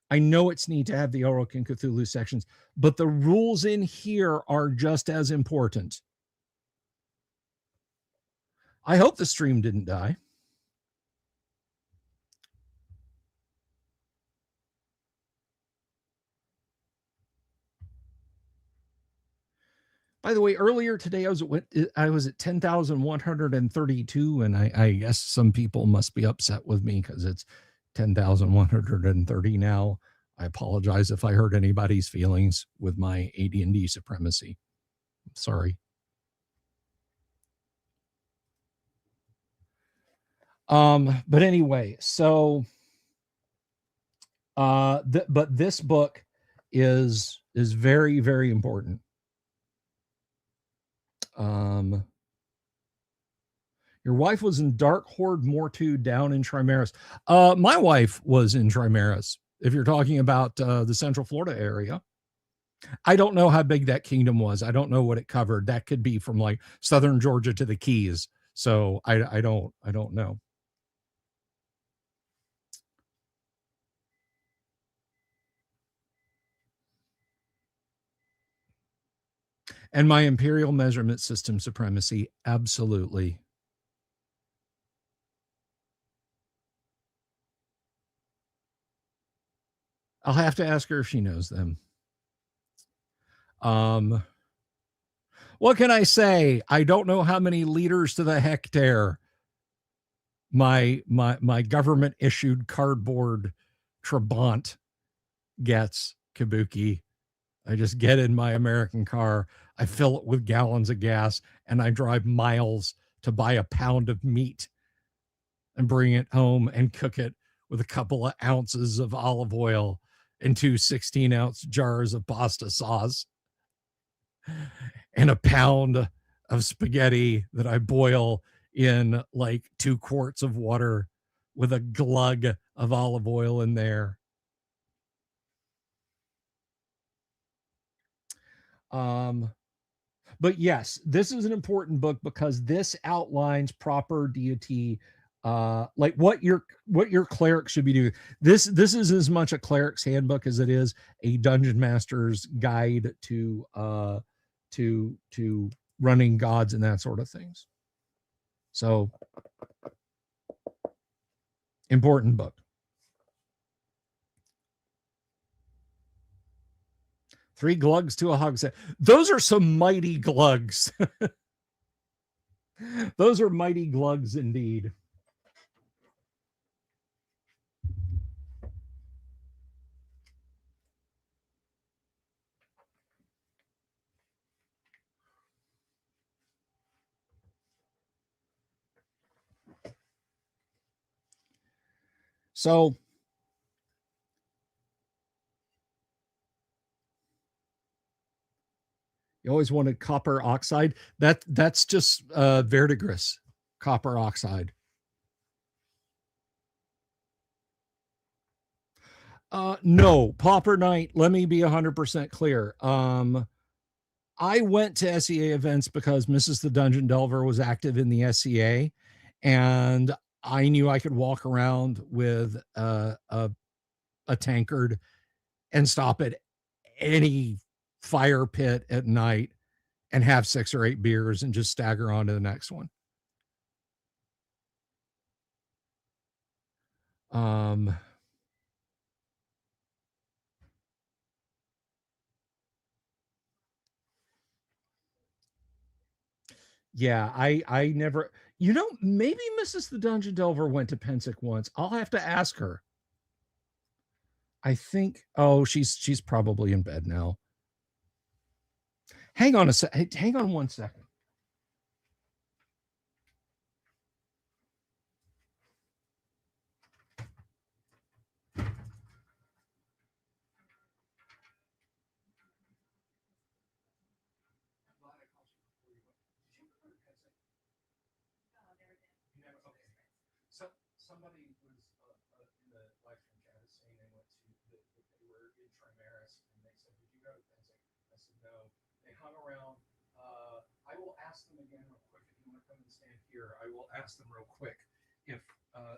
I know it's neat to have the Elric and Cthulhu sections, but the rules in here are just as important. I hope the stream didn't die. By the way, earlier today I was at 10,132, and I guess some people must be upset with me because it's 10,130 now. I apologize if I hurt anybody's feelings with my AD&D supremacy. Sorry. But anyway, so but this book is very, very important. Your wife was in Dark Horde Mortu down in Trimaris. My wife was in Trimaris, if you're talking about the Central Florida area. I don't know how big that kingdom was. I don't know what it covered. That could be from like southern Georgia to the Keys. So I don't know. And my imperial measurement system supremacy, absolutely. I'll have to ask her if she knows them. What can I say? I don't know how many liters to the hectare my government issued cardboard Trabant gets, Kabuki. I just get in my American car, I fill it with gallons of gas, and I drive miles to buy a pound of meat and bring it home and cook it with a couple of ounces of olive oil and 2 16-ounce jars of pasta sauce and a pound of spaghetti that I boil in like 2 quarts of water with a glug of olive oil in there. But yes, this is an important book because this outlines proper deity, like what your cleric should be doing. This is as much a cleric's handbook as it is a dungeon master's guide to running gods and that sort of things. So important book. 3 glugs to a hogshead. Those are some mighty glugs. Those are mighty glugs indeed. So you always wanted copper oxide. That's just verdigris, copper oxide. No, Pauper Knight, let me be 100% clear. I went to SEA events because Mrs. the Dungeon Delver was active in the SEA, and I knew I could walk around with a tankard and stop at any fire pit at night and have 6 or 8 beers and just stagger on to the next one. Yeah, I never, maybe Mrs. the Dungeon Delver went to Pensick once. I'll have to ask her. I think, oh, she's probably in bed now. Hang on hang on 1 second. Somebody was in the live stream chat saying they went to they were in Trimaris and they said, "Did you go to Pensick?" I said, "No." They hung around. I will ask them again real quick if you want to come and stand here. I will ask them real quick if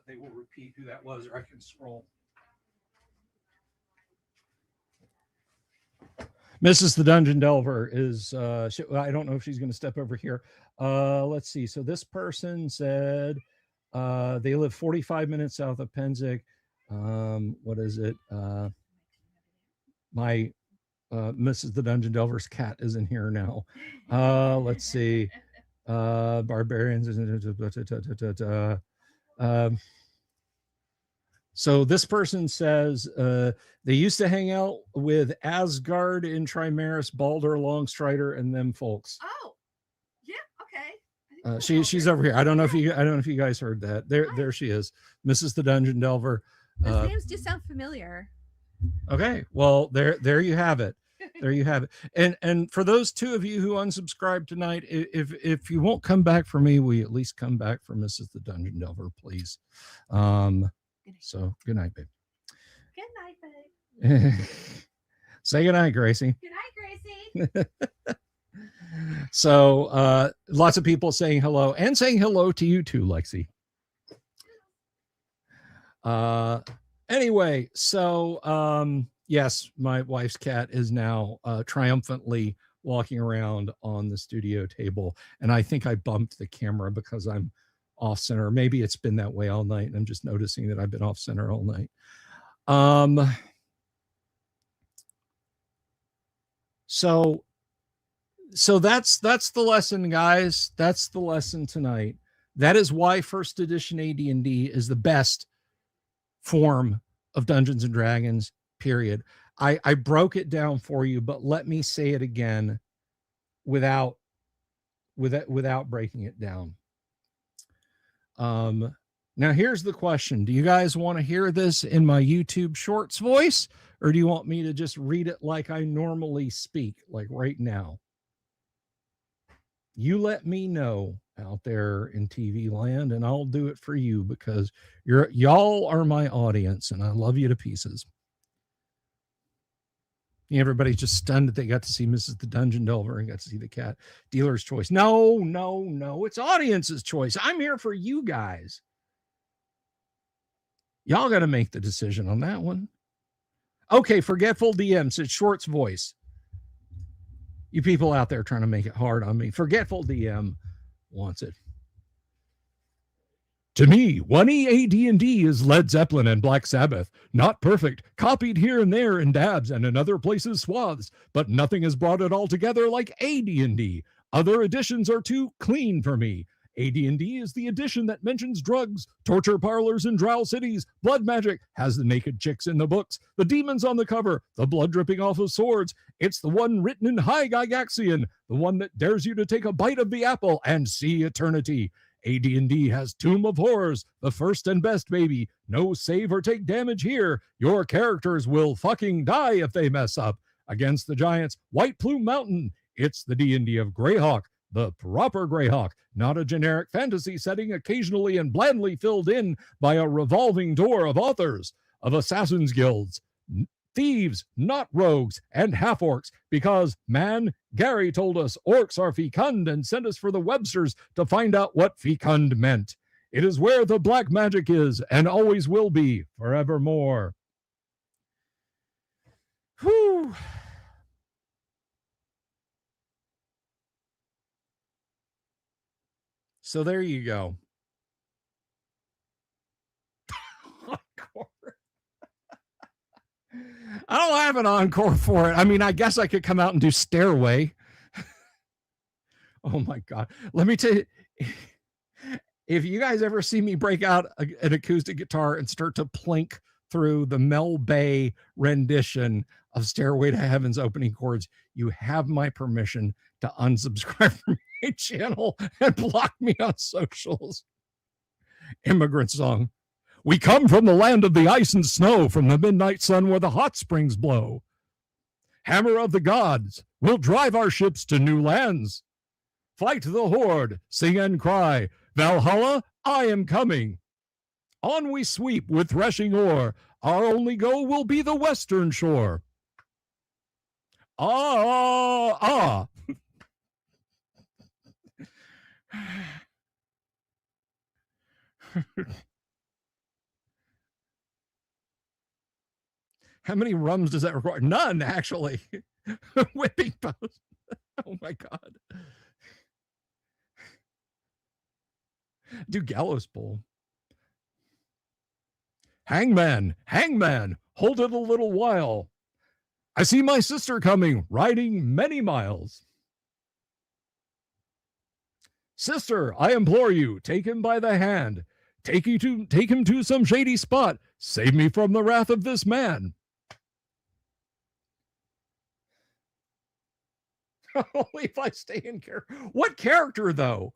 they will repeat who that was, or I can scroll. Mrs. the Dungeon Delver is, I don't know if she's going to step over here. Let's see. So this person said they live 45 minutes south of Pensick. What is it? My Mrs. the Dungeon Delver's cat is in here now. Let's see. Barbarians. So this person says they used to hang out with Asgard in Trimaris, Baldur, Longstrider, and them folks. Oh, yeah, okay. She's over here. I don't know if you guys heard that. There she is, Mrs. the Dungeon Delver. Those names do sound familiar. Okay, well there you have it. There you have it. And for those 2 of you who unsubscribed tonight, if you won't come back for me, will you at least come back for Mrs. the Dungeon Delver, please? So good night, babe. Good night, babe. Say good night, Gracie. Good night, Gracie. So lots of people saying hello and saying hello to you too, Lexi. Anyway, so yes, my wife's cat is now triumphantly walking around on the studio table. And I think I bumped the camera because I'm off center. Maybe it's been that way all night, and I'm just noticing that I've been off center all night. So that's the lesson, guys. That's the lesson tonight. That is why first edition AD&D is the best form of Dungeons and Dragons, period. I broke it down for you, but let me say it again without breaking it down. Now here's the question. Do you guys want to hear this in my YouTube Shorts voice, or do you want me to just read it like I normally speak, like right now? You let me know out there in TV land, and I'll do it for you, because y'all are my audience, and I love you to pieces. Everybody's just stunned that they got to see Mrs. the Dungeon Delver and got to see the cat. Dealer's choice. No. It's audience's choice. I'm here for you guys. Y'all got to make the decision on that one. Okay, Forgetful DM says Short's voice. You people out there trying to make it hard on me. Forgetful DM wants it. To me, 1E AD&D is Led Zeppelin and Black Sabbath. Not perfect, copied here and there in dabs and in other places swaths, but nothing has brought it all together like AD&D. Other editions are too clean for me. AD&D is the edition that mentions drugs, torture parlors in drow cities, blood magic, has the naked chicks in the books, the demons on the cover, the blood dripping off of swords. It's the one written in High Gygaxian, the one that dares you to take a bite of the apple and see eternity. AD&D has Tomb of Horrors, the first and best, baby. No save or take damage here. Your characters will fucking die if they mess up. Against the giants, White Plume Mountain. It's the D&D of Greyhawk, the proper Greyhawk, not a generic fantasy setting occasionally and blandly filled in by a revolving door of authors, of assassins' guilds, thieves, not rogues, and half-orcs, because, man, Gary told us orcs are fecund and sent us for the Websters to find out what fecund meant. It is where the black magic is and always will be forevermore. Whew. So there you go. I don't have an encore for it. I mean, I guess I could come out and do Stairway. Oh my God. Let me tell you, if you guys ever see me break out an acoustic guitar and start to plink through the Mel Bay rendition of Stairway to Heaven's opening chords, you have my permission to unsubscribe from my channel and block me on socials. Immigrant song. We come from the land of the ice and snow, from the midnight sun where the hot springs blow. Hammer of the gods, we'll drive our ships to new lands. Fight the horde, sing and cry, Valhalla, I am coming. On we sweep with threshing oar, our only goal will be the western shore. Ah. How many rums does that require? None, actually. Whipping post. Oh my God. Do gallows pole. Hangman, hold it a little while. I see my sister coming, riding many miles. Sister, I implore you, take him by the hand. Take him to some shady spot. Save me from the wrath of this man. Only if I stay in character. What character, though?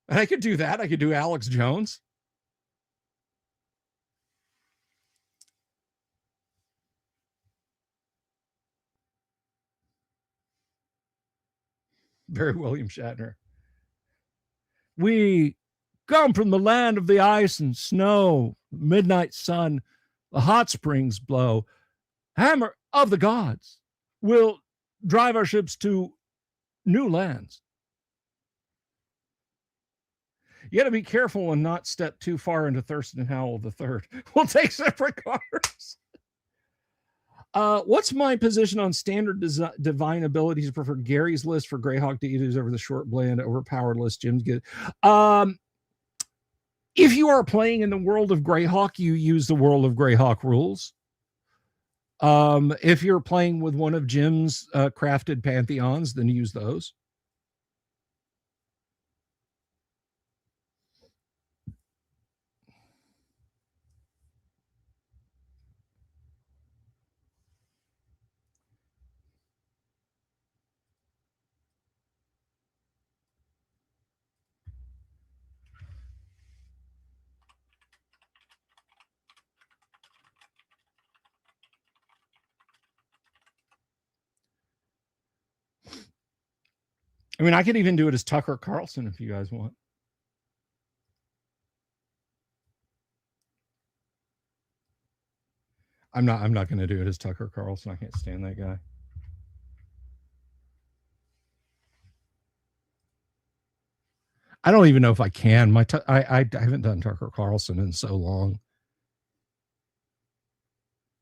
And I could do that. I could do Alex Jones. Barry William Shatner. We come from the land of the ice and snow, midnight sun, the hot springs blow. Hammer of the gods will drive our ships to new lands. You got to be careful and not step too far into Thurston Howell III. We'll take separate cars. What's my position on standard divine abilities? I prefer Gary's list for Greyhawk deities over the short bland overpowered list Jim's get. If you are playing in the world of Greyhawk, you use the world of Greyhawk rules. If you're playing with one of Jim's crafted pantheons, then use those. I mean, I could even do it as Tucker Carlson if you guys want. I'm not going to do it as Tucker Carlson. I can't stand that guy. I don't even know if I can. I haven't done Tucker Carlson in so long.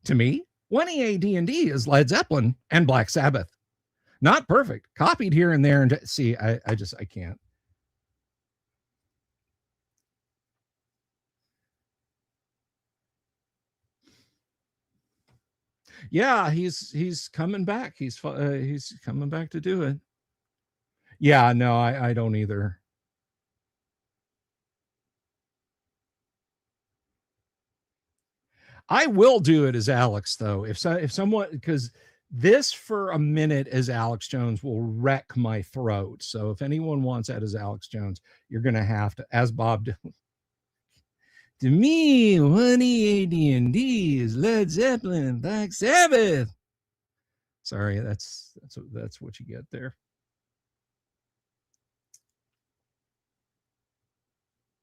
To me, 20 AD&D is Led Zeppelin and Black Sabbath. Not perfect. Copied here and there. And see, I can't. Yeah, he's coming back. He's coming back to do it. Yeah, no, I don't either. I will do it as Alex though. If someone, because this for a minute as Alex Jones will wreck my throat. So if anyone wants that as Alex Jones, you're gonna have to, as Bob did. To me, 20 AD&D is Led Zeppelin and Black Sabbath. Sorry, that's what you get there.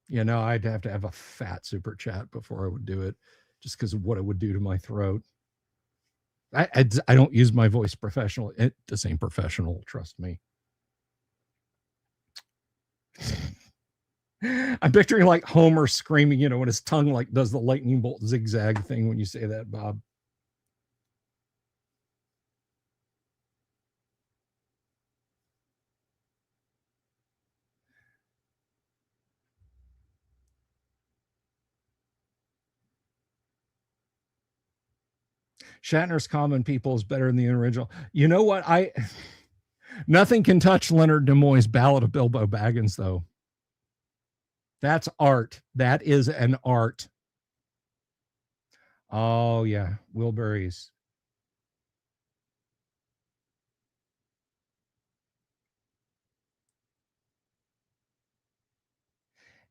Yeah, no, I'd have to have a fat super chat before I would do it, just because of what it would do to my throat. I don't use my voice professional. This ain't professional, trust me. I'm picturing like Homer screaming, you know, when his tongue like does the lightning bolt zigzag thing when you say that, Bob. Shatner's Common People is better than the original. You know what? Nothing can touch Leonard Nimoy's Ballad of Bilbo Baggins, though. That's art. That is an art. Oh, yeah. Wilburys.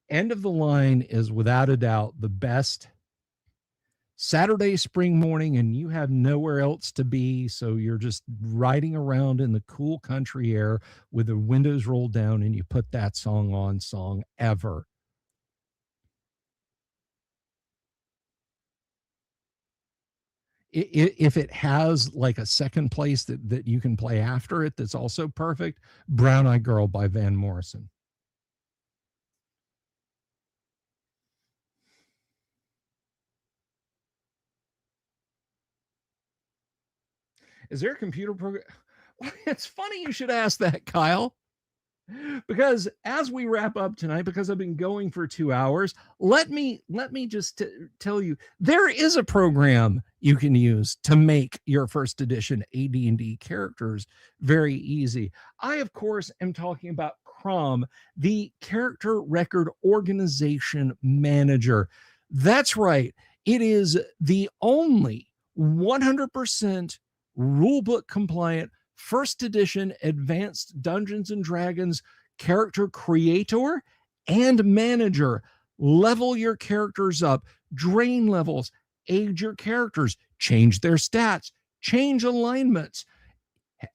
End of the Line is without a doubt the best Saturday spring morning, and you have nowhere else to be, so you're just riding around in the cool country air with the windows rolled down, and you put that song on, song ever. If it has like a second place that you can play after it that's also perfect, Brown Eyed Girl by Van Morrison. Is there a computer program? Well, it's funny you should ask that, Kyle. Because as we wrap up tonight, because I've been going for 2 hours, let me just tell you, there is a program you can use to make your first edition AD&D characters very easy. I, of course, am talking about CROM, the Character Record Organization Manager. That's right. It is the only 100% rulebook compliant first edition advanced Dungeons and Dragons character creator and manager. Level your characters up, drain levels, age your characters, change their stats, change alignments.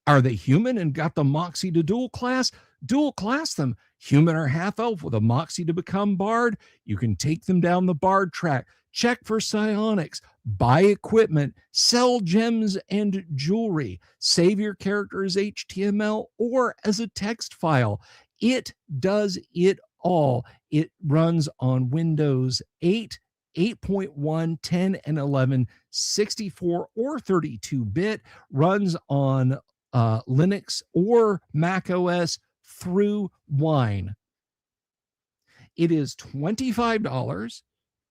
Are they human and got the moxie to dual class? Dual class them. Human or half elf with a moxie to become bard? You can take them down the bard track. Check for psionics, buy equipment, sell gems and jewelry, save your character as HTML or as a text file. It does it all. It runs on Windows 8 8.1, 10, and 11, 64 or 32-bit, runs on Linux or Mac OS through Wine. It is $25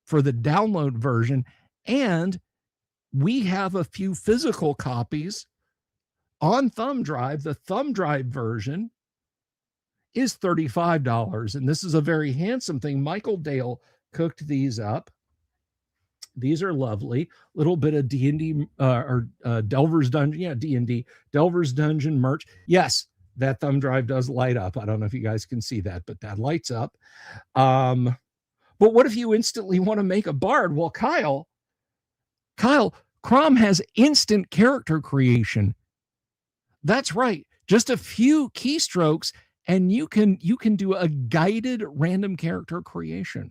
for the download version, and we have a few physical copies on thumb drive. The thumb drive version is $35, and this is a very handsome thing. Michael Dale cooked these up. These are lovely. Little bit of D&D or Delver's Dungeon. Yeah, D&D. Delver's Dungeon merch. Yes, that thumb drive does light up. I don't know if you guys can see that, but that lights up. But what if you instantly want to make a bard? Well, Kyle, Crom has instant character creation. That's right. Just a few keystrokes, and you can do a guided random character creation.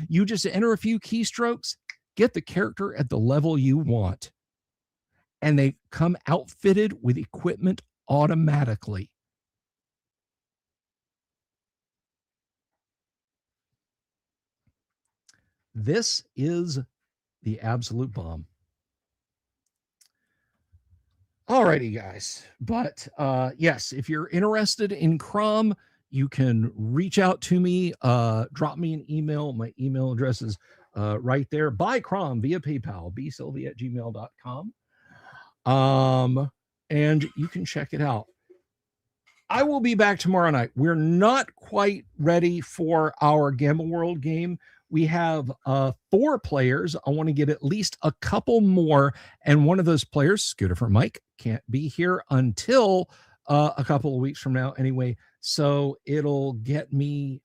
You just enter a few keystrokes, get the character at the level you want, and they come outfitted with equipment automatically. This is the absolute bomb. Alrighty, guys. But yes, if you're interested in Crom, you can reach out to me, drop me an email. My email address is right there. Buy Crom via PayPal, bsylvia@gmail.com. And you can check it out. I will be back tomorrow night. We're not quite ready for our Gamma World game. We have 4 players. I want to get at least a couple more. And one of those players, Scooter for Mike, can't be here until a couple of weeks from now anyway. So it'll get me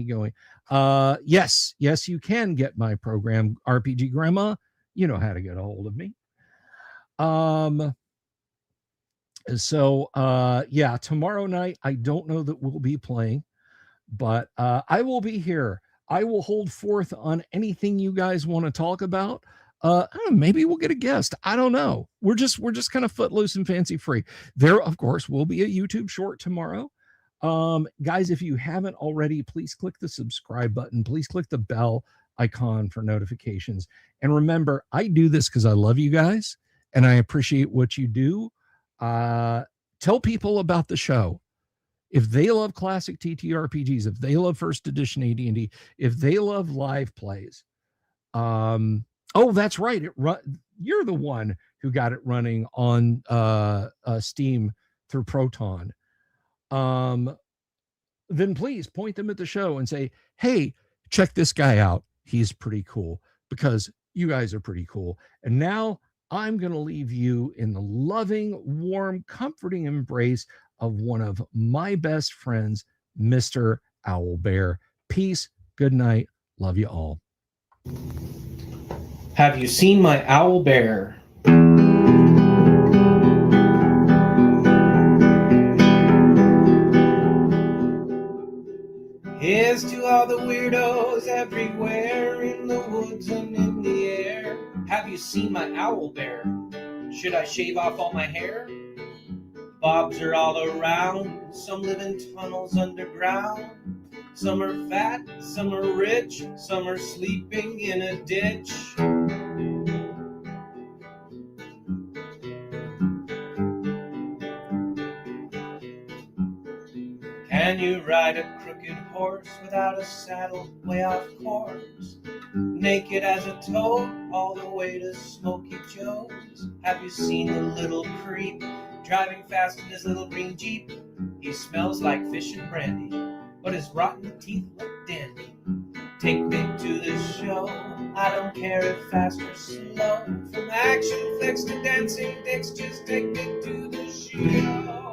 going. Yes, you can get my program, RPG Grandma. You know how to get a hold of me. So yeah, tomorrow night, I don't know that we'll be playing, but I will be here. I will hold forth on anything you guys want to talk about. Maybe we'll get a guest. I don't know. We're just kind of footloose and fancy free. There, of course, will be a YouTube short tomorrow. Guys, if you haven't already, please click the subscribe button. Please click the bell icon for notifications. And remember, I do this because I love you guys and I appreciate what you do. Tell people about the show. If they love classic TTRPGs, if they love first edition AD&D, if they love live plays, oh, that's right. You're the one who got it running on Steam through Proton. Then please point them at the show and say, hey, check this guy out. He's pretty cool, because you guys are pretty cool. And now I'm going to leave you in the loving, warm, comforting embrace of one of my best friends, Mr. Owlbear. Peace. Good night. Love you all. Have you seen my Owlbear? Here's to all the weirdos everywhere, in the woods and in the air. Have you seen my Owlbear? Should I shave off all my hair? Bobs are all around, some live in tunnels underground. Some are fat, some are rich, some are sleeping in a ditch. Can you ride a crooked horse without a saddle, way off course? Naked as a toad, all the way to Smoky Joe's. Have you seen the little creep driving fast in his little green Jeep? He smells like fish and brandy, but his rotten teeth look dandy. Take me to the show, I don't care if fast or slow. From action flicks to dancing dicks, just take me to the show.